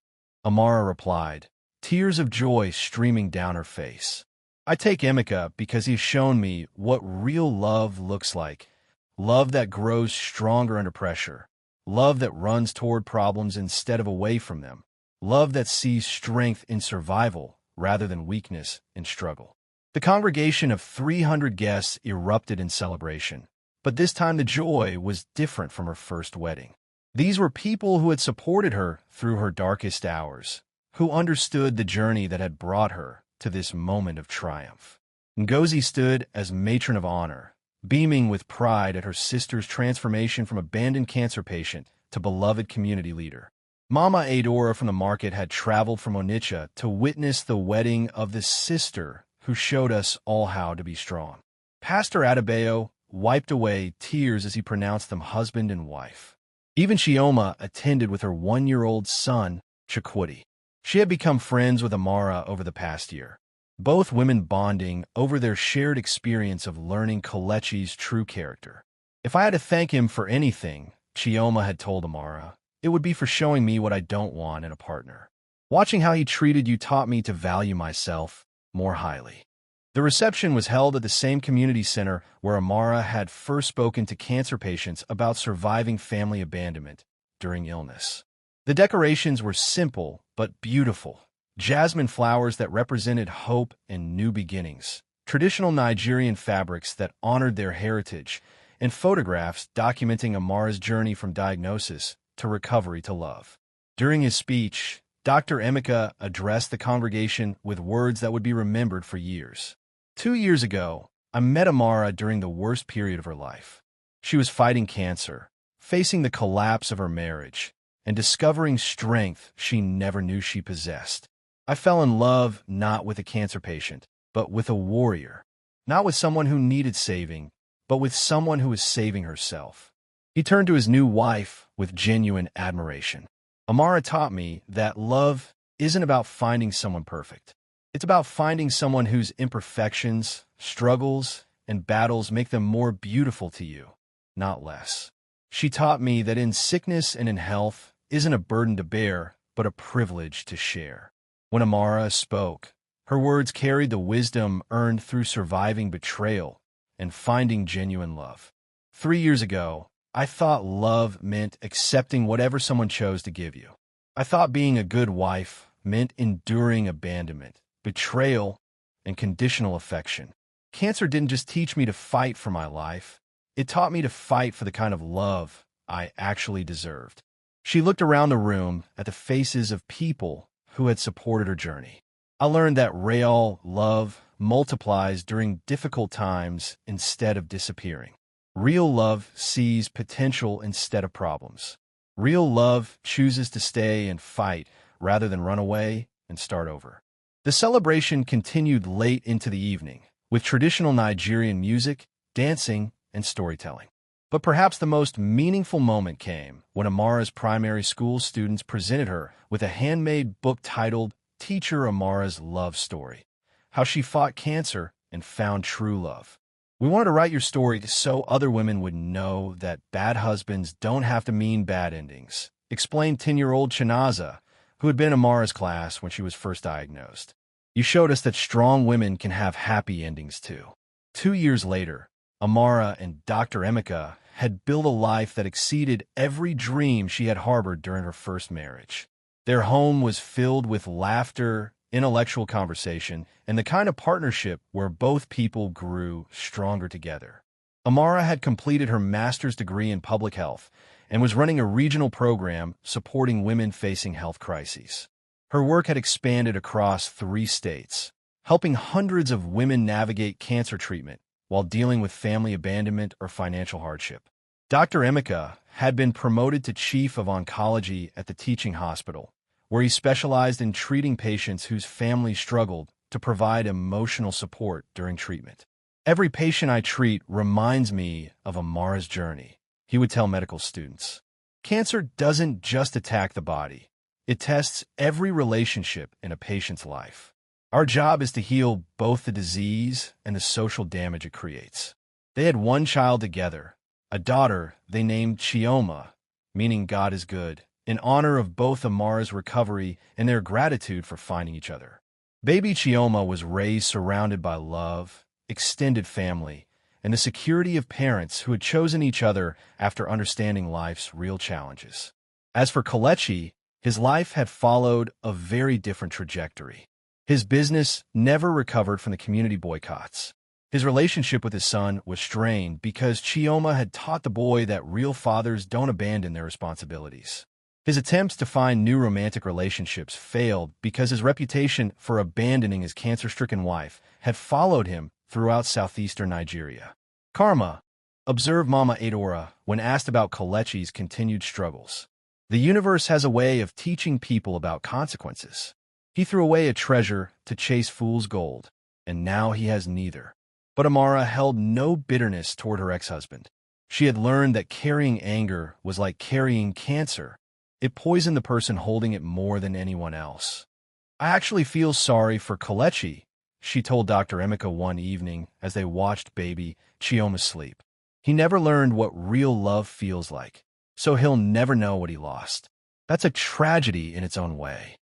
Amara replied, tears of joy streaming down her face. I take Emeka because he's shown me what real love looks like. Love that grows stronger under pressure. Love that runs toward problems instead of away from them. Love that sees strength in survival rather than weakness in struggle. The congregation of 300 guests erupted in celebration, but this time the joy was different from her first wedding. These were people who had supported her through her darkest hours, who understood the journey that had brought her to this moment of triumph. Ngozi stood as matron of honor, beaming with pride at her sister's transformation from abandoned cancer patient to beloved community leader. Mama Adora from the market had traveled from Onitsha to witness the wedding of the sister who showed us all how to be strong. Pastor Adebayo wiped away tears as he pronounced them husband and wife. Even Chioma attended with her 1-year-old son, Chukwudi. She had become friends with Amara over the past year, both women bonding over their shared experience of learning Kelechi's true character. If I had to thank him for anything, Chioma had told Amara, it would be for showing me what I don't want in a partner. Watching how he treated you taught me to value myself more highly. The reception was held at the same community center where Amara had first spoken to cancer patients about surviving family abandonment during illness. The decorations were simple but beautiful. Jasmine flowers that represented hope and new beginnings, traditional Nigerian fabrics that honored their heritage, and photographs documenting Amara's journey from diagnosis to recovery to love. During his speech, Dr. Emeka addressed the congregation with words that would be remembered for years. 2 years ago, I met Amara during the worst period of her life. She was fighting cancer, facing the collapse of her marriage, and discovering strength she never knew she possessed. I fell in love not with a cancer patient, but with a warrior. Not with someone who needed saving, but with someone who was saving herself. He turned to his new wife with genuine admiration. Amara taught me that love isn't about finding someone perfect. It's about finding someone whose imperfections, struggles, and battles make them more beautiful to you, not less. She taught me that in sickness and in health isn't a burden to bear, but a privilege to share. When Amara spoke, her words carried the wisdom earned through surviving betrayal and finding genuine love. 3 years ago, I thought love meant accepting whatever someone chose to give you. I thought being a good wife meant enduring abandonment, betrayal, and conditional affection. Cancer didn't just teach me to fight for my life. It taught me to fight for the kind of love I actually deserved. She looked around the room at the faces of people who had supported her journey. I learned that real love multiplies during difficult times instead of disappearing. Real love sees potential instead of problems. Real love chooses to stay and fight rather than run away and start over. The celebration continued late into the evening, with traditional Nigerian music, dancing, and storytelling. But perhaps the most meaningful moment came when Amara's primary school students presented her with a handmade book titled Teacher Amara's Love Story, How She Fought Cancer and Found True Love. We wanted to write your story so other women would know that bad husbands don't have to mean bad endings, explained 10-year-old Chinaza, who had been in Amara's class when she was first diagnosed. You showed us that strong women can have happy endings too. 2 years later, Amara and Dr. Emeka had built a life that exceeded every dream she had harbored during her first marriage. Their home was filled with laughter, intellectual conversation, and the kind of partnership where both people grew stronger together. Amara had completed her master's degree in public health and was running a regional program supporting women facing health crises. Her work had expanded across 3 states, helping hundreds of women navigate cancer treatment while dealing with family abandonment or financial hardship. Dr. Emeka had been promoted to chief of oncology at the teaching hospital, where he specialized in treating patients whose families struggled to provide emotional support during treatment. Every patient I treat reminds me of Amara's journey, he would tell medical students. Cancer doesn't just attack the body. It tests every relationship in a patient's life. Our job is to heal both the disease and the social damage it creates. They had 1 child together, a daughter they named Chioma, meaning God is good, in honor of both Amara's recovery and their gratitude for finding each other. Baby Chioma was raised surrounded by love, extended family, and the security of parents who had chosen each other after understanding life's real challenges. As for Kelechi, his life had followed a very different trajectory. His business never recovered from the community boycotts. His relationship with his son was strained because Chioma had taught the boy that real fathers don't abandon their responsibilities. His attempts to find new romantic relationships failed because his reputation for abandoning his cancer-stricken wife had followed him throughout southeastern Nigeria. Karma, observed Mama Adora when asked about Kelechi's continued struggles. The universe has a way of teaching people about consequences. He threw away a treasure to chase fool's gold, and now he has neither. But Amara held no bitterness toward her ex-husband. She had learned that carrying anger was like carrying cancer. It poisoned the person holding it more than anyone else. "I actually feel sorry for Kelechi," she told Dr. Emeka one evening as they watched baby Chioma sleep. "He never learned what real love feels like, so he'll never know what he lost." That's a tragedy in its own way.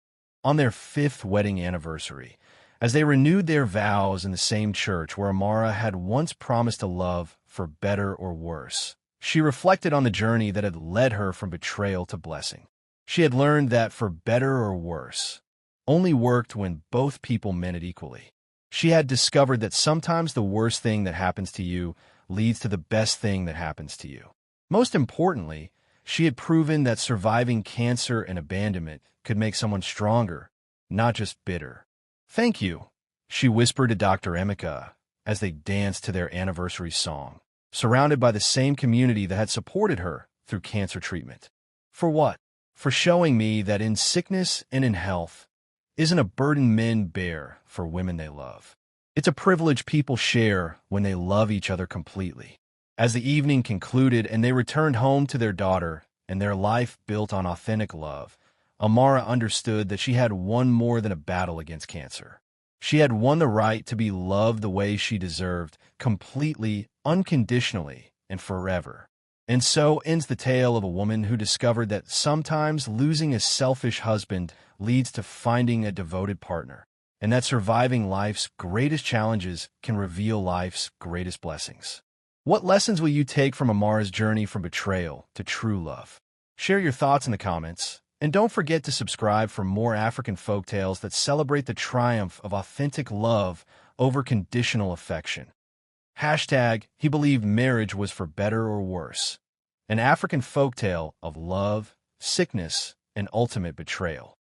On their 5th wedding anniversary, as they renewed their vows in the same church where Amara had once promised to love for better or worse, she reflected on the journey that had led her from betrayal to blessing. She had learned that for better or worse only worked when both people meant it equally. She had discovered that sometimes the worst thing that happens to you leads to the best thing that happens to you. Most importantly, she had proven that surviving cancer and abandonment could make someone stronger, not just bitter. "Thank you," she whispered to Dr. Emeka as they danced to their anniversary song, surrounded by the same community that had supported her through cancer treatment. "For what? For showing me that in sickness and in health isn't a burden men bear for women they love. It's a privilege people share when they love each other completely." As the evening concluded and they returned home to their daughter and their life built on authentic love, Amara understood that she had won more than a battle against cancer. She had won the right to be loved the way she deserved, completely, unconditionally, and forever. And so ends the tale of a woman who discovered that sometimes losing a selfish husband leads to finding a devoted partner, and that surviving life's greatest challenges can reveal life's greatest blessings. What lessons will you take from Amara's journey from betrayal to true love? Share your thoughts in the comments. And don't forget to subscribe for more African folktales that celebrate the triumph of authentic love over conditional affection. He believed marriage was for better or worse. An African folktale of love, sickness, and ultimate betrayal.